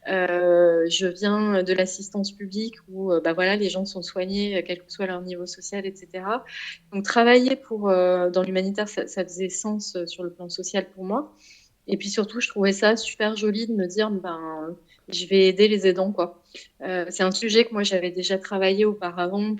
Speaker 2: Je viens de l'assistance publique où bah voilà, les gens sont soignés quel que soit leur niveau social, etc. Donc travailler dans l'humanitaire, ça faisait sens sur le plan social pour moi. Et puis surtout, je trouvais ça super joli de me dire, ben, je vais aider les aidants, quoi. C'est un sujet que moi j'avais déjà travaillé auparavant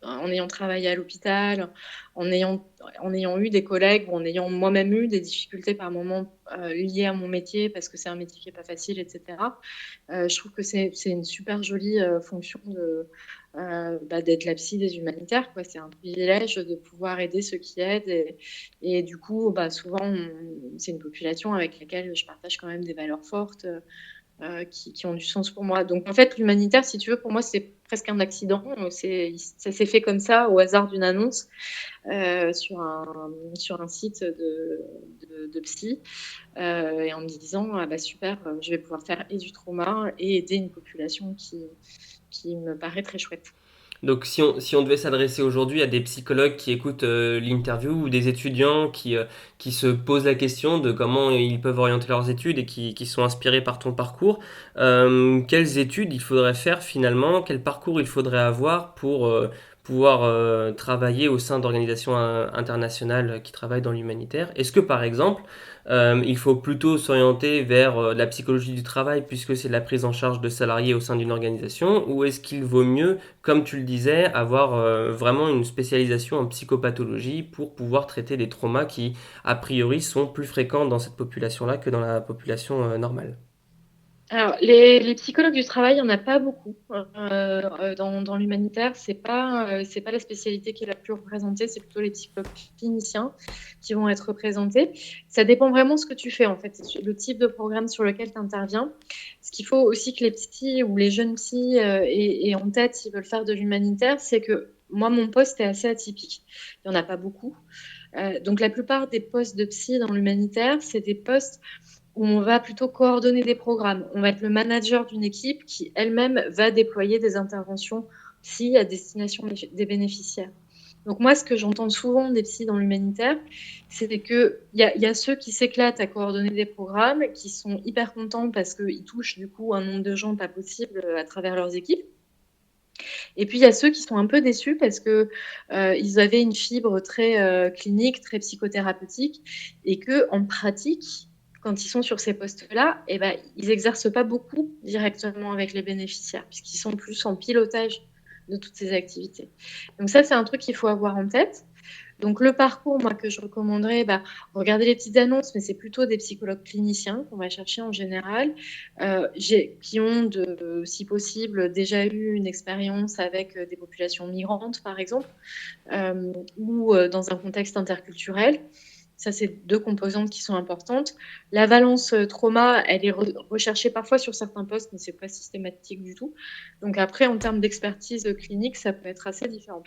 Speaker 2: en ayant travaillé à l'hôpital, en ayant eu des collègues ou en ayant moi-même eu des difficultés par moments liées à mon métier, parce que c'est un métier qui n'est pas facile, etc. Je trouve que c'est une super jolie fonction d'être la psy des humanitaires, quoi. C'est un privilège de pouvoir aider ceux qui aident. Et du coup, bah, souvent, c'est une population avec laquelle je partage quand même des valeurs fortes. Qui ont du sens pour moi. Donc en fait, l'humanitaire, si tu veux, pour moi, c'est presque un accident. Ça s'est fait comme ça, au hasard d'une annonce sur un site de psy, et en me disant, ah bah super, je vais pouvoir faire et du trauma et aider une population qui me paraît très chouette.
Speaker 1: Donc si on devait s'adresser aujourd'hui à des psychologues qui écoutent l'interview ou des étudiants qui se posent la question de comment ils peuvent orienter leurs études et qui sont inspirés par ton parcours, quelles études il faudrait faire finalement, quel parcours il faudrait avoir pour pouvoir travailler au sein d'organisations internationales qui travaillent dans l'humanitaire? Est-ce que par exemple, il faut plutôt s'orienter vers la psychologie du travail puisque c'est la prise en charge de salariés au sein d'une organisation, ou est-ce qu'il vaut mieux, comme tu le disais, avoir vraiment une spécialisation en psychopathologie pour pouvoir traiter des traumas qui, a priori, sont plus fréquents dans cette population-là que dans la population normale?
Speaker 2: Alors, les psychologues du travail, il n'y en a pas beaucoup. Dans l'humanitaire, c'est pas la spécialité qui est la plus représentée, c'est plutôt les psychologues cliniciens qui vont être représentés. Ça dépend vraiment de ce que tu fais, en fait, c'est le type de programme sur lequel tu interviens. Ce qu'il faut aussi que les psys ou les jeunes psys aient en tête s'ils veulent faire de l'humanitaire, c'est que moi, mon poste est assez atypique. Il n'y en a pas beaucoup. Donc, la plupart des postes de psy dans l'humanitaire, c'est des postes où on va plutôt coordonner des programmes. On va être le manager d'une équipe qui elle-même va déployer des interventions psy à destination des bénéficiaires. Donc moi, ce que j'entends souvent des psys dans l'humanitaire, c'est qu'il y a ceux qui s'éclatent à coordonner des programmes, qui sont hyper contents parce qu'ils touchent du coup un nombre de gens pas possible à travers leurs équipes. Et puis il y a ceux qui sont un peu déçus parce que ils avaient une fibre très clinique, très psychothérapeutique, et que en pratique, quand ils sont sur ces postes-là, eh ben, ils n'exercent pas beaucoup directement avec les bénéficiaires, puisqu'ils sont plus en pilotage de toutes ces activités. Donc ça, c'est un truc qu'il faut avoir en tête. Donc le parcours, moi, que je recommanderais, bah, regardez les petites annonces, mais c'est plutôt des psychologues cliniciens qu'on va chercher en général, qui ont, si possible, déjà eu une expérience avec des populations migrantes, par exemple, ou dans un contexte interculturel. Ça, c'est deux composantes qui sont importantes. La valence trauma, elle est recherchée parfois sur certains postes, mais c'est pas systématique du tout. Donc après, en termes d'expertise clinique, ça peut être assez différent.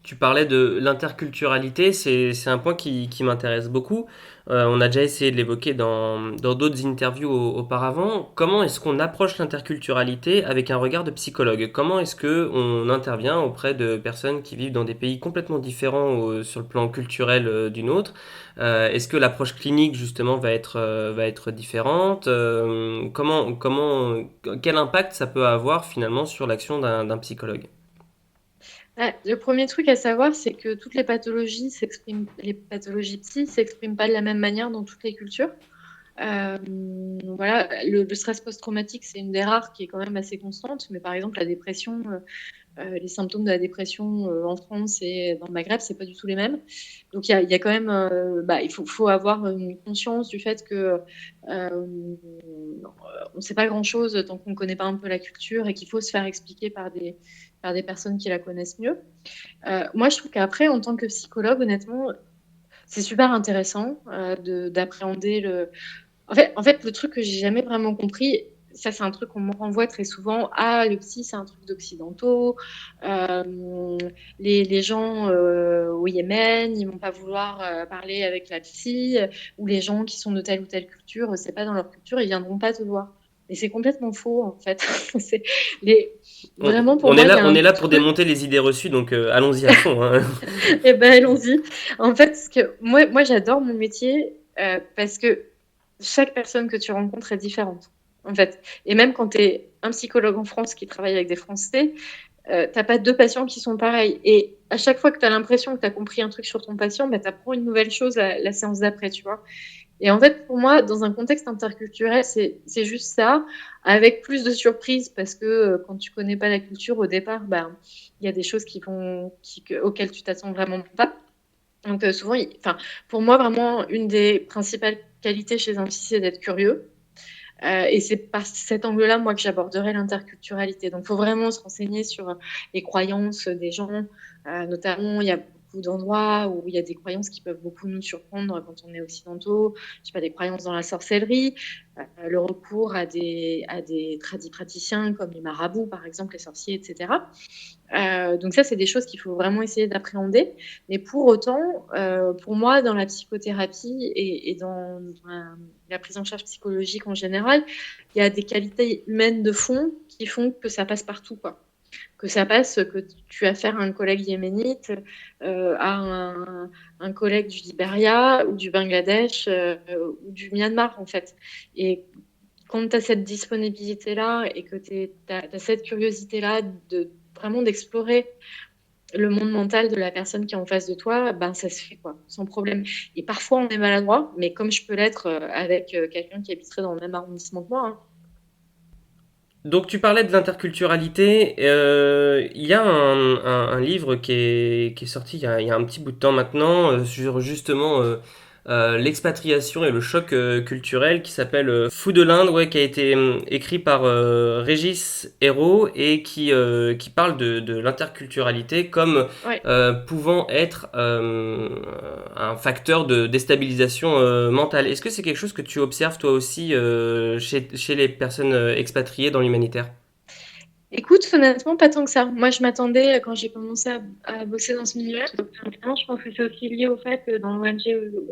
Speaker 1: Tu parlais de l'interculturalité, c'est un point qui m'intéresse beaucoup. On a déjà essayé de l'évoquer dans d'autres interviews auparavant. Comment est-ce qu'on approche l'interculturalité avec un regard de psychologue? Comment est-ce qu'on intervient auprès de personnes qui vivent dans des pays complètement différents sur le plan culturel d'une autre? Est-ce que l'approche clinique justement va être différente? Quel impact ça peut avoir finalement sur l'action d'un psychologue?
Speaker 2: Le premier truc à savoir, c'est que les pathologies psy s'expriment pas de la même manière dans toutes les cultures. Voilà, le stress post-traumatique, c'est une des rares qui est quand même assez constante, mais par exemple, la dépression, les symptômes de la dépression en France et dans le Maghreb, c'est pas du tout les mêmes. Donc il y a quand même, il faut avoir une conscience du fait que on ne sait pas grand-chose tant qu'on ne connaît pas un peu la culture et qu'il faut se faire expliquer par des personnes qui la connaissent mieux. Moi, je trouve qu'après, en tant que psychologue, honnêtement, c'est super intéressant d'appréhender le. En fait, le truc que j'ai jamais vraiment compris, ça c'est un truc qu'on me renvoie très souvent. Ah, le psy, c'est un truc d'occidentaux. Euh, les gens au Yémen, ils vont pas vouloir parler avec la psy. Ou les gens qui sont de telle ou telle culture, c'est pas dans leur culture, ils viendront pas te voir. Et c'est complètement faux, en fait. c'est les... Vraiment, pour moi, il y a
Speaker 1: On
Speaker 2: un
Speaker 1: est là pour
Speaker 2: truc.
Speaker 1: démonter les idées reçues, donc allons-y à fond, hein.
Speaker 2: Eh ben, allons-y. En fait, moi j'adore mon métier parce que chaque personne que tu rencontres est différente, en fait. Et même quand tu es un psychologue en France qui travaille avec des Français, t'as pas deux patients qui sont pareils. Et à chaque fois que tu as l'impression que tu as compris un truc sur ton patient, bah, tu apprends une nouvelle chose la séance d'après, tu vois. Et en fait, pour moi, dans un contexte interculturel, c'est juste ça, avec plus de surprises, parce que quand tu connais pas la culture au départ, bah, il y a des choses auxquelles tu t'attends vraiment pas. Donc souvent, enfin, pour moi, vraiment, une des principales qualités chez un psy, c'est d'être curieux. Et c'est par cet angle-là, moi, que j'aborderai l'interculturalité. Donc, il faut vraiment se renseigner sur les croyances des gens. Notamment, il y a beaucoup d'endroits où il y a des croyances qui peuvent beaucoup nous surprendre quand on est occidentaux. Je sais pas, des croyances dans la sorcellerie, le recours à des praticiens comme les marabouts, par exemple, les sorciers, etc. Donc ça, c'est des choses qu'il faut vraiment essayer d'appréhender. Mais pour autant, pour moi, dans la psychothérapie et dans la prise en charge psychologique en général, il y a des qualités humaines de fond qui font que ça passe partout, quoi. Que ça passe, que tu as affaire à un collègue yéménite, à un collègue du Libéria ou du Bangladesh ou du Myanmar, en fait. Et quand tu as cette disponibilité-là et que tu as cette curiosité-là de vraiment d'explorer le monde mental de la personne qui est en face de toi, ben ça se fait quoi, sans problème. Et parfois on est maladroit, mais comme je peux l'être avec quelqu'un qui habiterait dans le même arrondissement que moi. Hein.
Speaker 1: Donc tu parlais de l'interculturalité. Il y a un livre qui est sorti il y a un petit bout de temps maintenant sur justement l'expatriation et le choc culturel qui s'appelle Fou de l'Inde, ouais, qui a été écrit par Régis Hérault et qui parle de l'interculturalité comme
Speaker 2: Ouais.
Speaker 1: pouvant être un facteur de déstabilisation mentale. Est-ce que c'est quelque chose que tu observes toi aussi chez les personnes expatriées dans l'humanitaire?
Speaker 2: Écoute, honnêtement, pas tant que ça. Moi, je m'attendais, quand j'ai commencé à bosser dans ce milieu-là, je pense que c'est aussi lié au fait que dans l'ONG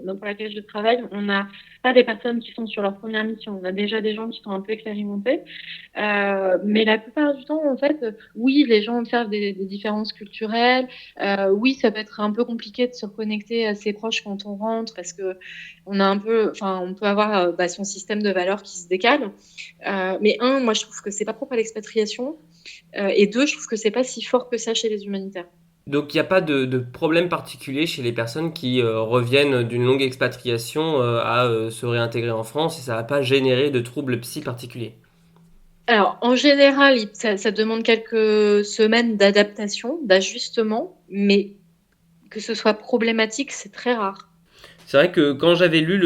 Speaker 2: pour laquelle je travaille, on n'a pas des personnes qui sont sur leur première mission. On a déjà des gens qui sont un peu expérimentés. Mais la plupart du temps, en fait, oui, les gens observent des différences culturelles. Oui, ça peut être un peu compliqué de se reconnecter à ses proches quand on rentre parce que on a un peu, enfin, on peut avoir son système de valeurs qui se décale. Mais moi, je trouve que c'est pas propre à l'expatriation. Et deux, je trouve que c'est pas si fort que ça chez les humanitaires.
Speaker 1: Donc il n'y a pas de problème particulier chez les personnes qui reviennent d'une longue expatriation à se réintégrer en France et ça va pas générer de troubles psy particuliers.
Speaker 2: Alors, en général, ça demande quelques semaines d'adaptation, d'ajustement, mais que ce soit problématique, c'est très rare.
Speaker 1: C'est vrai que quand j'avais lu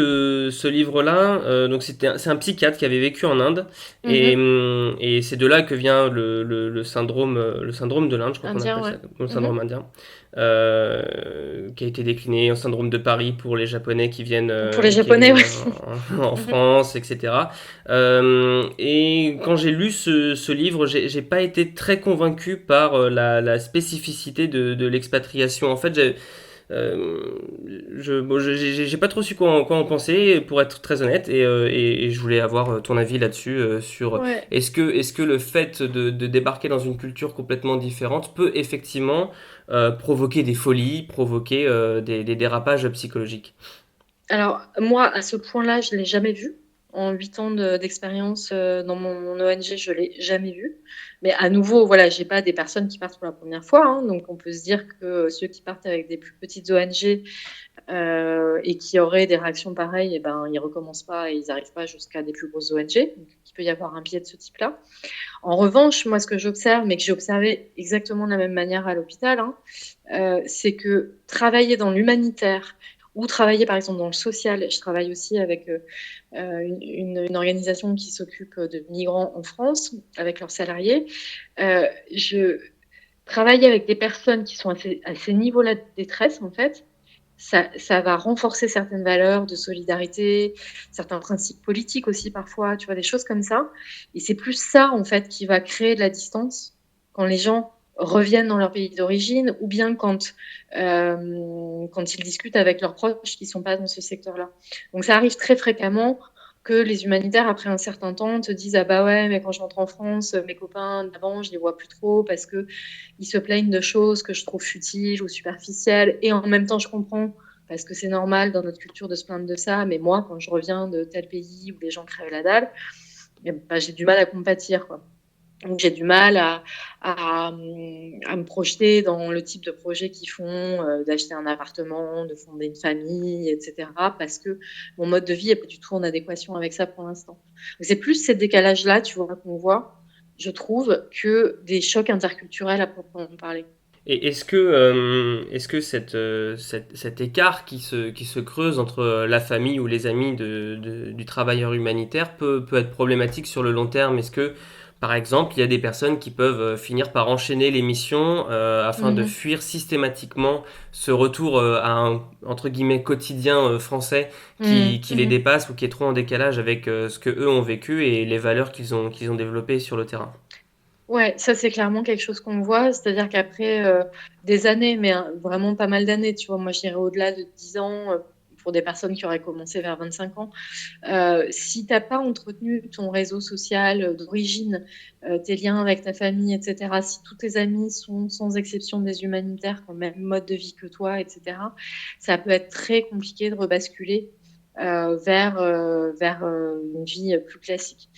Speaker 1: ce livre-là, donc c'est un psychiatre qui avait vécu en Inde
Speaker 2: Mhm.
Speaker 1: et c'est de là que vient le syndrome de l'Inde, je crois qu'on
Speaker 2: Indien,
Speaker 1: appelle
Speaker 2: ouais.
Speaker 1: ça, le
Speaker 2: Mhm.
Speaker 1: syndrome indien, qui a été décliné en syndrome de Paris pour les Japonais
Speaker 2: Pour les
Speaker 1: qui
Speaker 2: Japonais,
Speaker 1: émigrent
Speaker 2: ouais.
Speaker 1: en
Speaker 2: Mhm.
Speaker 1: France, etc. Et quand j'ai lu ce livre, j'ai pas été très convaincu par la spécificité de l'expatriation. En fait, euh, j'ai pas trop su quoi en penser, pour être très honnête, et je voulais avoir ton avis là-dessus, sur
Speaker 2: Ouais.
Speaker 1: est-ce que le fait de débarquer dans une culture complètement différente peut effectivement provoquer des folies, provoquer des dérapages psychologiques.
Speaker 2: Alors, moi, à ce point-là, je l'ai jamais vu. En 8 ans d'expérience dans mon ONG, je l'ai jamais vu. Mais à nouveau, voilà, j'ai pas des personnes qui partent pour la première fois. Hein, donc, on peut se dire que ceux qui partent avec des plus petites ONG et qui auraient des réactions pareilles, et ben, ils recommencent pas et ils n'arrivent pas jusqu'à des plus grosses ONG. Donc, il peut y avoir un biais de ce type-là. En revanche, moi, ce que j'observe, mais que j'ai observé exactement de la même manière à l'hôpital, hein, c'est que travailler dans l'humanitaire ou travailler, par exemple, dans le social. Je travaille aussi avec une organisation qui s'occupe de migrants en France, avec leurs salariés. Je travaille avec des personnes qui sont à ces niveaux-là de détresse, en fait. Ça va renforcer certaines valeurs de solidarité, certains principes politiques aussi parfois, tu vois, des choses comme ça. Et c'est plus ça, en fait, qui va créer de la distance quand les gens reviennent dans leur pays d'origine ou bien quand ils discutent avec leurs proches qui ne sont pas dans ce secteur-là. Donc ça arrive très fréquemment que les humanitaires, après un certain temps, te disent « Ah bah ouais, mais quand je rentre en France, mes copains d'avant, je les vois plus trop parce qu'ils se plaignent de choses que je trouve futiles ou superficielles. Et en même temps, je comprends parce que c'est normal dans notre culture de se plaindre de ça. Mais moi, quand je reviens de tel pays où les gens crèvent la dalle, bah, j'ai du mal à compatir, quoi. Donc j'ai du mal à me projeter dans le type de projet qu'ils font, d'acheter un appartement, de fonder une famille, etc. Parce que mon mode de vie n'est pas du tout en adéquation avec ça pour l'instant. C'est plus ces décalages-là, tu vois, qu'on voit, je trouve, que des chocs interculturels à proprement parler.
Speaker 1: Et est-ce que cet écart qui se creuse entre la famille ou les amis du travailleur humanitaire peut être problématique sur le long terme? Est-ce que, par exemple, il y a des personnes qui peuvent finir par enchaîner les missions afin de
Speaker 2: Mhm.
Speaker 1: fuir systématiquement ce retour à un, entre guillemets, quotidien français
Speaker 2: Mhm.
Speaker 1: qui les
Speaker 2: Mhm.
Speaker 1: dépasse ou qui est trop en décalage avec ce que eux ont vécu et les valeurs qu'ils ont développées sur le terrain?
Speaker 2: Ouais, ça c'est clairement quelque chose qu'on voit, c'est-à-dire qu'après des années, mais vraiment pas mal d'années, tu vois, moi je dirais au-delà de 10 ans, pour des personnes qui auraient commencé vers 25 ans, si t'as pas entretenu ton réseau social d'origine, tes liens avec ta famille, etc., si tous tes amis sont sans exception des humanitaires, qui ont le même mode de vie que toi, etc., ça peut être très compliqué de rebasculer vers une vie plus classique.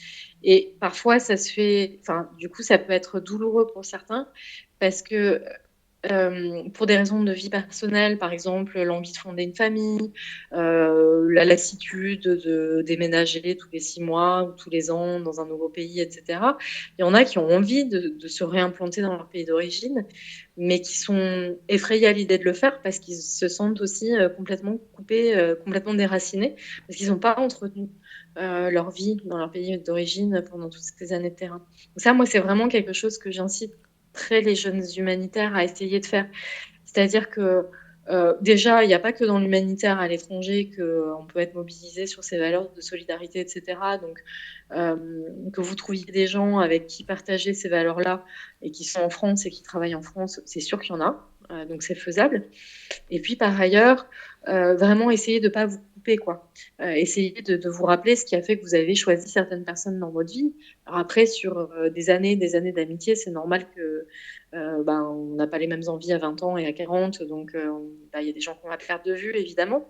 Speaker 2: Et parfois, ça se fait, enfin, du coup, ça peut être douloureux pour certains parce que pour des raisons de vie personnelle, par exemple, l'envie de fonder une famille, la lassitude de déménager tous les 6 mois ou tous les ans dans un nouveau pays, etc. Il y en a qui ont envie de se réimplanter dans leur pays d'origine, mais qui sont effrayés à l'idée de le faire parce qu'ils se sentent aussi complètement coupés, complètement déracinés, parce qu'ils n'ont pas entretenu leur vie dans leur pays d'origine pendant toutes ces années de terrain. Donc ça, moi, c'est vraiment quelque chose que j'incite très les jeunes humanitaires à essayer de faire. C'est-à-dire que déjà, il n'y a pas que dans l'humanitaire à l'étranger qu'on peut être mobilisé sur ces valeurs de solidarité, etc. Donc, que vous trouviez des gens avec qui partager ces valeurs-là et qui sont en France et qui travaillent en France, c'est sûr qu'il y en a. Donc, c'est faisable. Et puis, par ailleurs, vraiment essayer de ne pas vous couper, quoi. Essayer de vous rappeler ce qui a fait que vous avez choisi certaines personnes dans votre vie. Alors après, sur des années d'amitié, c'est normal que on n'a pas les mêmes envies à 20 ans et à 40, donc il y a des gens qu'on va perdre de vue, évidemment.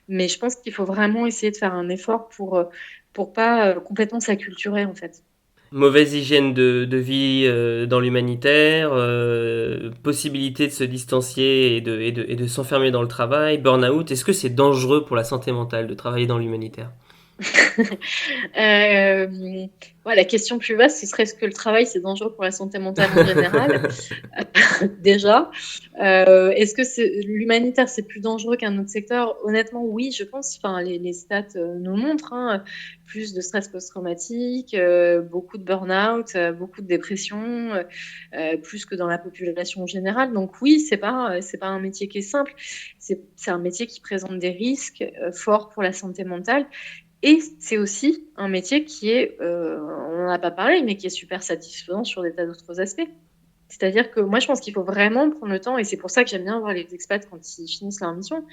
Speaker 2: Mais je pense qu'il faut vraiment essayer de faire un effort pour pas complètement s'acculturer, en fait.
Speaker 1: Mauvaise hygiène de vie dans l'humanitaire, possibilité de se distancier et de s'enfermer dans le travail, burn-out. Est-ce que c'est dangereux pour la santé mentale de travailler dans l'humanitaire?
Speaker 2: Ouais, la question plus vaste, ce serait est-ce que le travail, c'est dangereux pour la santé mentale en général? Déjà. Est-ce que l'humanitaire, c'est plus dangereux qu'un autre secteur? Honnêtement, oui, je pense. Enfin, les stats nous montrent, hein, plus de stress post-traumatique, beaucoup de burn-out, beaucoup de dépression, plus que dans la population générale. Donc oui, c'est pas un métier qui est simple. C'est un métier qui présente des risques forts pour la santé mentale. Et c'est aussi un métier qui est, on n'en a pas parlé, mais qui est super satisfaisant sur des tas d'autres aspects. C'est-à-dire que moi, je pense qu'il faut vraiment prendre le temps, et c'est pour ça que j'aime bien voir les expats quand ils finissent leur mission.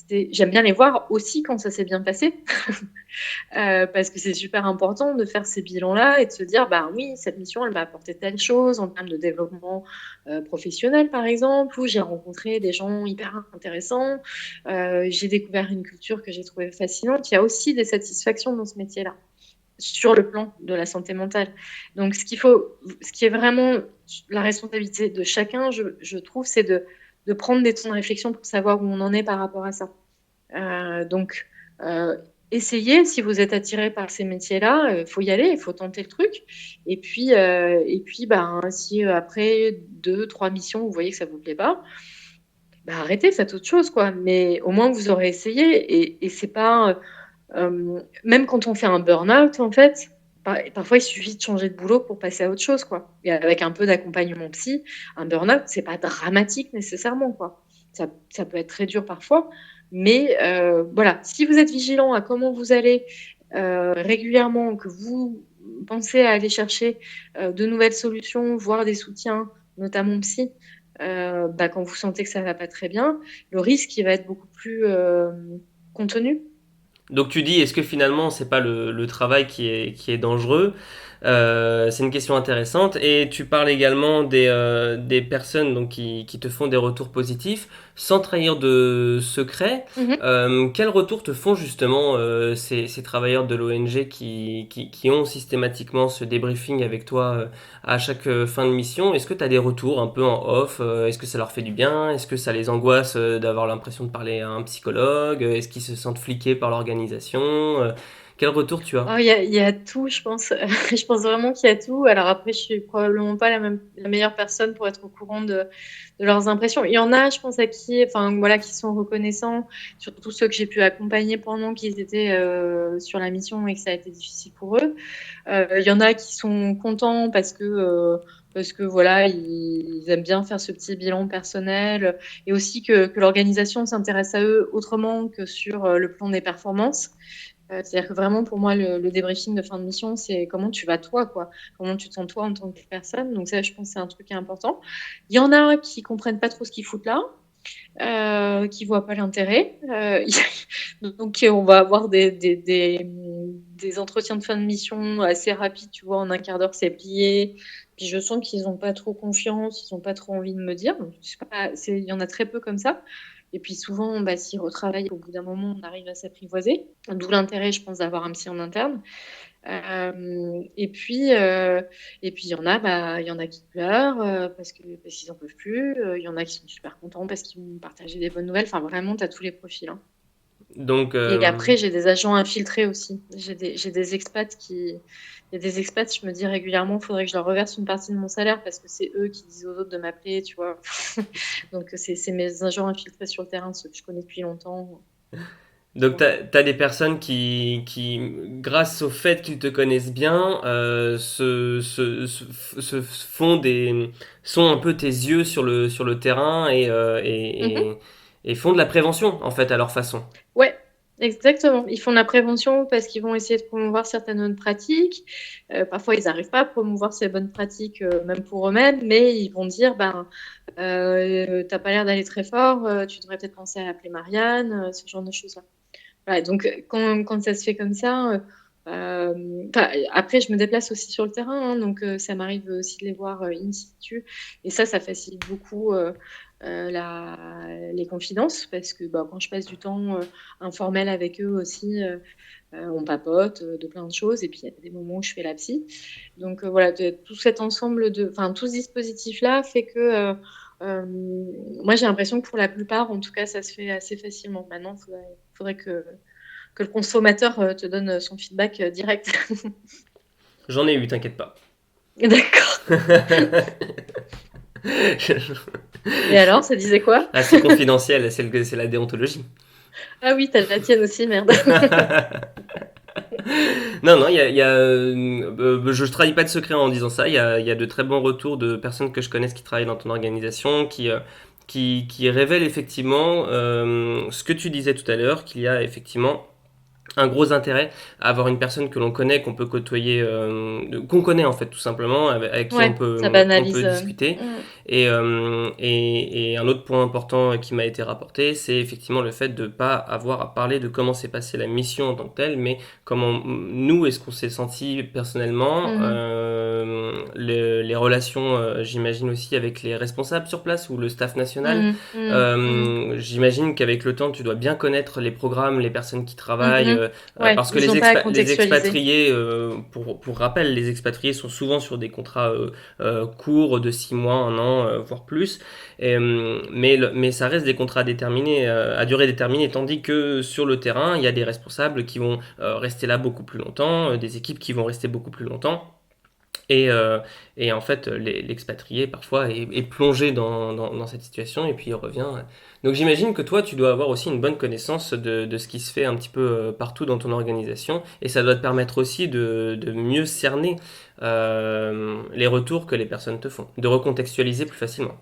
Speaker 2: J'aime bien les voir aussi quand ça s'est bien passé, parce que c'est super important de faire ces bilans-là et de se dire, bah oui, cette mission, elle m'a apporté telle chose en termes de développement professionnel, par exemple, où j'ai rencontré des gens hyper intéressants, j'ai découvert une culture que j'ai trouvée fascinante. Il y a aussi des satisfactions dans ce métier-là sur le plan de la santé mentale. Donc, ce qui est vraiment la responsabilité de chacun, je trouve, c'est de prendre des temps de réflexion pour savoir où on en est par rapport à ça. Donc, essayez, si vous êtes attiré par ces métiers-là, il faut y aller, il faut tenter le truc. Et puis ben, si après 2, 3 missions, vous voyez que ça ne vous plaît pas, ben, arrêtez, faites autre chose, quoi. Mais au moins, vous aurez essayé. Et c'est pas... même quand on fait un burn-out, en fait, parfois, il suffit de changer de boulot pour passer à autre chose, quoi. Et avec un peu d'accompagnement psy, un burn-out, c'est pas dramatique nécessairement, quoi. Ça peut être très dur parfois, mais voilà, si vous êtes vigilant à comment vous allez régulièrement, que vous pensez à aller chercher de nouvelles solutions, voire des soutiens, notamment psy, bah, quand vous sentez que ça va pas très bien, le risque il va être beaucoup plus contenu.
Speaker 1: Donc tu dis, est-ce que finalement c'est pas le travail qui est dangereux? C'est une question intéressante. Et tu parles également des personnes donc, qui te font des retours positifs sans trahir de secret.
Speaker 2: Mhm.
Speaker 1: Quels retours te font justement ces travailleurs de l'ONG qui ont systématiquement ce débriefing avec toi à chaque fin de mission? Est-ce que tu as des retours un peu en off? Est-ce que ça leur fait du bien? Est-ce que ça les angoisse d'avoir l'impression de parler à un psychologue? Est-ce qu'ils se sentent fliqués par l'organisation? Quel retour tu as?
Speaker 2: Oh, il y a tout, je pense. Je pense vraiment qu'il y a tout. Alors après, je suis probablement pas la meilleure personne pour être au courant de leurs impressions. Il y en a, je pense, enfin voilà, qui sont reconnaissants, surtout ceux que j'ai pu accompagner pendant qu'ils étaient sur la mission et que ça a été difficile pour eux. Il y en a qui sont contents parce que voilà, ils aiment bien faire ce petit bilan personnel et aussi que l'organisation s'intéresse à eux autrement que sur le plan des performances. C'est-à-dire que vraiment, pour moi, le débriefing de fin de mission, c'est comment tu vas toi, quoi. Comment tu te sens toi en tant que personne. Donc ça, je pense que c'est un truc qui est important. Il y en a qui comprennent pas trop ce qu'ils foutent là, qui voient pas l'intérêt. Donc on va avoir des entretiens de fin de mission assez rapides, tu vois, en un quart d'heure, c'est plié. Puis je sens qu'ils n'ont pas trop confiance, ils n'ont pas trop envie de me dire. Je sais pas, il y en a très peu comme ça. Et puis souvent, bah, s'ils retravaillent, au bout d'un moment, on arrive à s'apprivoiser. D'où l'intérêt, je pense, d'avoir un psy en interne. Euh, et puis, euh, et puis il y en a qui pleurent parce qu'ils en peuvent plus. Il y en a qui sont super contents parce qu'ils vont partager des bonnes nouvelles. Enfin, vraiment, tu as tous les profils, hein.
Speaker 1: Donc,
Speaker 2: Et après, j'ai des agents infiltrés aussi. J'ai des expats il y a des expats, je me dis régulièrement, il faudrait que je leur reverse une partie de mon salaire parce que c'est eux qui disent aux autres de m'appeler, tu vois. Donc, c'est mes agents infiltrés sur le terrain, ceux que je connais depuis longtemps.
Speaker 1: donc t'as des personnes grâce au fait qu'ils te connaissent bien, se font sont un peu tes yeux sur le terrain
Speaker 2: Mhm.
Speaker 1: et font de la prévention, en fait, à leur façon.
Speaker 2: Ouais, exactement. Ils font de la prévention parce qu'ils vont essayer de promouvoir certaines bonnes pratiques. Parfois, ils n'arrivent pas à promouvoir ces bonnes pratiques, même pour eux-mêmes, mais ils vont dire, ben, t'as pas l'air d'aller très fort, tu devrais peut-être penser à appeler Marianne, ce genre de choses-là. Voilà, donc, quand ça se fait comme ça, après, je me déplace aussi sur le terrain, hein, donc ça m'arrive aussi de les voir in situ. Et ça facilite beaucoup les confidences, parce que bah, quand je passe du temps informel avec eux aussi, on papote de plein de choses, et puis il y a des moments où je fais la psy. Donc voilà, tout cet ensemble enfin tout ce dispositif-là fait que moi j'ai l'impression que pour la plupart, en tout cas, ça se fait assez facilement. Maintenant, faudrait que le consommateur te donne son feedback direct.
Speaker 1: J'en ai eu, t'inquiète pas.
Speaker 2: D'accord. Et alors, ça disait quoi?
Speaker 1: Ah, c'est confidentiel, c'est la déontologie.
Speaker 2: Ah oui, t'as la tienne aussi, merde.
Speaker 1: Non, non, je ne trahis pas de secret en disant ça. Il y a de très bons retours de personnes que je connaisse qui travaillent dans ton organisation, qui révèlent effectivement ce que tu disais tout à l'heure, qu'il y a effectivement un gros intérêt à avoir une personne que l'on connaît, qu'on peut côtoyer, qu'on connaît en fait tout simplement, avec qui
Speaker 2: Ouais, ça
Speaker 1: on peut
Speaker 2: banalise.
Speaker 1: discuter. Et un autre point important qui m'a été rapporté, c'est effectivement le fait de ne pas avoir à parler de comment s'est passée la mission en tant que telle, mais comment nous, est-ce qu'on s'est senti personnellement,
Speaker 2: Mhm.
Speaker 1: les relations, j'imagine aussi avec les responsables sur place ou le staff national.
Speaker 2: Mhm, mhm, mhm.
Speaker 1: J'imagine qu'avec le temps, tu dois bien connaître les programmes, les personnes qui travaillent,
Speaker 2: Mhm. Ouais,
Speaker 1: parce que
Speaker 2: ils n'ont pas à
Speaker 1: les
Speaker 2: contextualiser.
Speaker 1: expatriés, pour rappel, les expatriés sont souvent sur des contrats courts de 6 mois, un an, voire plus. Mais ça reste des contrats déterminés, à durée déterminée, tandis que sur le terrain, il y a des responsables qui vont rester là beaucoup plus longtemps, des équipes qui vont rester beaucoup plus longtemps. Et, euh, et en fait, l'expatrié, parfois, est plongé dans cette situation et puis il revient. Donc j'imagine que toi, tu dois avoir aussi une bonne connaissance de ce qui se fait un petit peu partout dans ton organisation. Et ça doit te permettre aussi de mieux cerner les retours que les personnes te font, de recontextualiser plus facilement.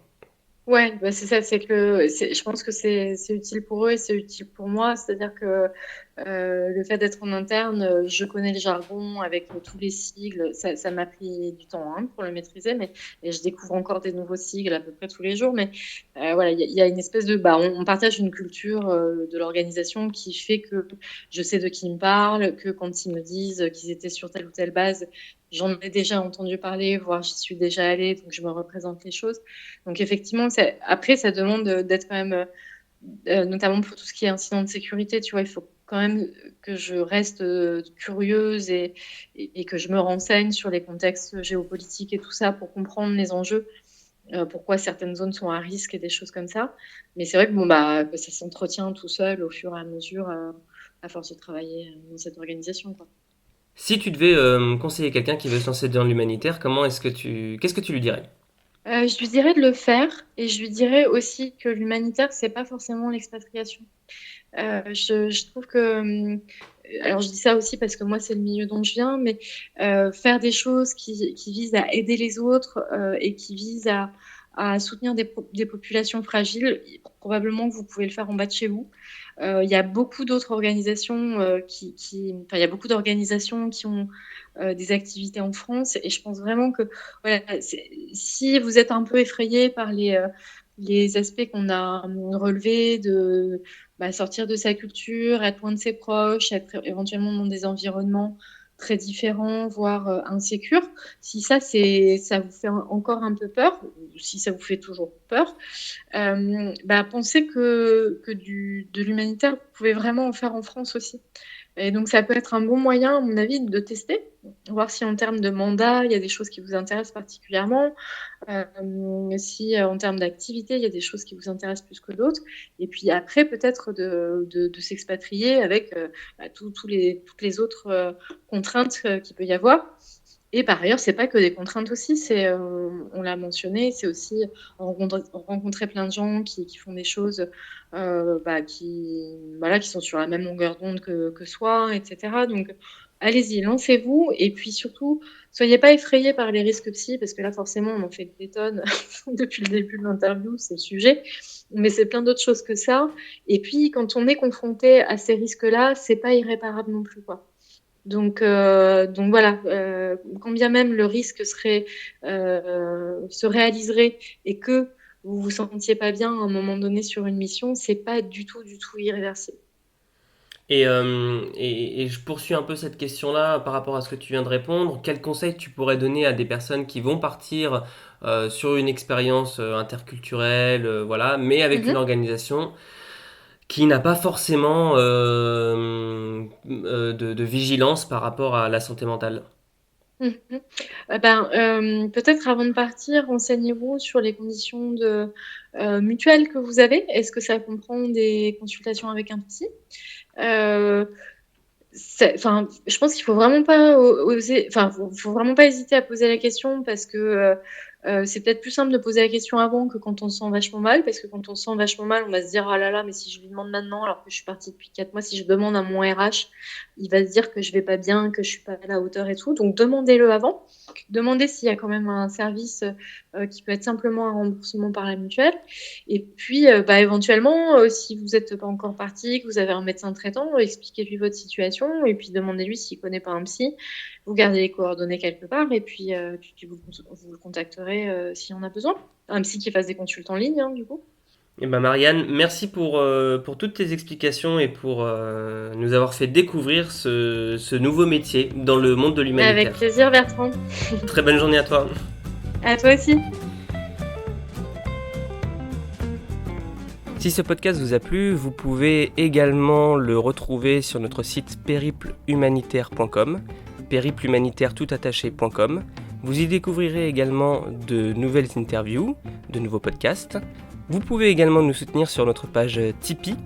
Speaker 2: Ouais, bah c'est ça, je pense que c'est utile pour eux et c'est utile pour moi. C'est-à-dire que le fait d'être en interne, je connais le jargon avec tous les sigles. Ça m'a pris du temps hein, pour le maîtriser, mais et je découvre encore des nouveaux sigles à peu près tous les jours. Mais voilà, il y a une espèce de, bah, on partage une culture de l'organisation qui fait que je sais de qui ils me parlent, que quand ils me disent qu'ils étaient sur telle ou telle base, j'en ai déjà entendu parler, voire j'y suis déjà allée, donc je me représente les choses. Donc effectivement, après, ça demande d'être quand même, notamment pour tout ce qui est incident de sécurité, tu vois, il faut quand même que je reste curieuse et que je me renseigne sur les contextes géopolitiques et tout ça pour comprendre les enjeux, pourquoi certaines zones sont à risque et des choses comme ça. Mais c'est vrai que bon, bah, que ça s'entretient tout seul au fur et à mesure, à force de travailler dans cette organisation, quoi.
Speaker 1: Si tu devais conseiller quelqu'un qui veut se lancer dans l'humanitaire, qu'est-ce que tu lui dirais?
Speaker 2: Je lui dirais de le faire et je lui dirais aussi que l'humanitaire, c'est pas forcément l'expatriation. Je trouve que, alors je dis ça aussi parce que moi c'est le milieu dont je viens, mais faire des choses qui visent à aider les autres et qui visent à soutenir des populations fragiles, probablement que vous pouvez le faire en bas de chez vous. Il y a beaucoup d'autres organisations enfin, il y a beaucoup d'organisations qui ont des activités en France et je pense vraiment que voilà, si vous êtes un peu effrayé par les aspects qu'on a relevés de bah, sortir de sa culture, être loin de ses proches, être éventuellement dans des environnements très différents, voire insécures. Si ça vous fait encore un peu peur, ou si ça vous fait toujours peur, bah, pensez de l'humanitaire, vous pouvez vraiment en faire en France aussi. Et donc, ça peut être un bon moyen, à mon avis, de tester, voir si en termes de mandat, il y a des choses qui vous intéressent particulièrement, si en termes d'activité, il y a des choses qui vous intéressent plus que d'autres. Et puis après, peut-être de s'expatrier avec bah, toutes les autres contraintes qu'il peut y avoir. Et par ailleurs, c'est pas que des contraintes aussi, on l'a mentionné, c'est aussi rencontrer plein de gens qui font des choses bah, voilà, qui sont sur la même longueur d'onde que soi, etc. Donc, allez-y, lancez-vous. Et puis surtout, soyez pas effrayés par les risques psy, parce que là, forcément, on en fait des tonnes depuis le début de l'interview, c'est le sujet. Mais c'est plein d'autres choses que ça. Et puis, quand on est confronté à ces risques-là, c'est pas irréparable non plus, quoi. Donc voilà, quand bien même le risque se réaliserait et que vous vous sentiez pas bien à un moment donné sur une mission, c'est pas du tout irréversible.
Speaker 1: Et je poursuis un peu cette question-là par rapport à ce que tu viens de répondre. Quel conseil tu pourrais donner à des personnes qui vont partir sur une expérience interculturelle, voilà, mais avec une
Speaker 2: Mhm.
Speaker 1: organisation qui n'a pas forcément de vigilance par rapport à la santé mentale?
Speaker 2: Mhm. Peut-être avant de partir, renseignez-vous sur les conditions mutuelles que vous avez. Est-ce que ça comprend des consultations avec un psy? Euh, Enfin, je pense qu'il faut vraiment pas oser, enfin, faut vraiment pas hésiter à poser la question parce que c'est peut-être plus simple de poser la question avant que quand on se sent vachement mal, parce que quand on se sent vachement mal, on va se dire ah là là, mais si je lui demande maintenant, alors que je suis partie depuis 4 mois, si je demande à mon RH, il va se dire que je vais pas bien, que je suis pas à la hauteur et tout. Donc demandez-le avant. Demandez s'il y a quand même un service qui peut être simplement un remboursement par la mutuelle. Et puis, bah, éventuellement, si vous n'êtes pas encore parti, que vous avez un médecin traitant, expliquez-lui votre situation et puis demandez-lui s'il connaît pas un psy. Vous gardez les coordonnées quelque part et puis vous le contacterez s'il y en a besoin. Un psy qui fasse des consultes en ligne, hein, du coup.
Speaker 1: Eh ben Marianne, merci pour toutes tes explications et pour nous avoir fait découvrir ce nouveau métier dans le monde de
Speaker 2: Avec
Speaker 1: l'humanitaire.
Speaker 2: plaisir, Bertrand.
Speaker 1: Très bonne journée à toi.
Speaker 2: À toi aussi.
Speaker 1: Si ce podcast vous a plu, vous pouvez également le retrouver sur notre site périplehumanitaire.com, périplehumanitaire.com. Vous y découvrirez également de nouvelles interviews, de nouveaux podcasts. Vous pouvez également nous soutenir sur notre page Tipeee.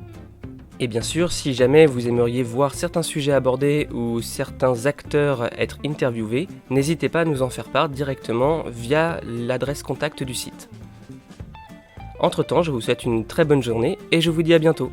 Speaker 1: Et bien sûr, si jamais vous aimeriez voir certains sujets abordés ou certains acteurs être interviewés, n'hésitez pas à nous en faire part directement via l'adresse contact du site. Entre-temps, je vous souhaite une très bonne journée et je vous dis à bientôt.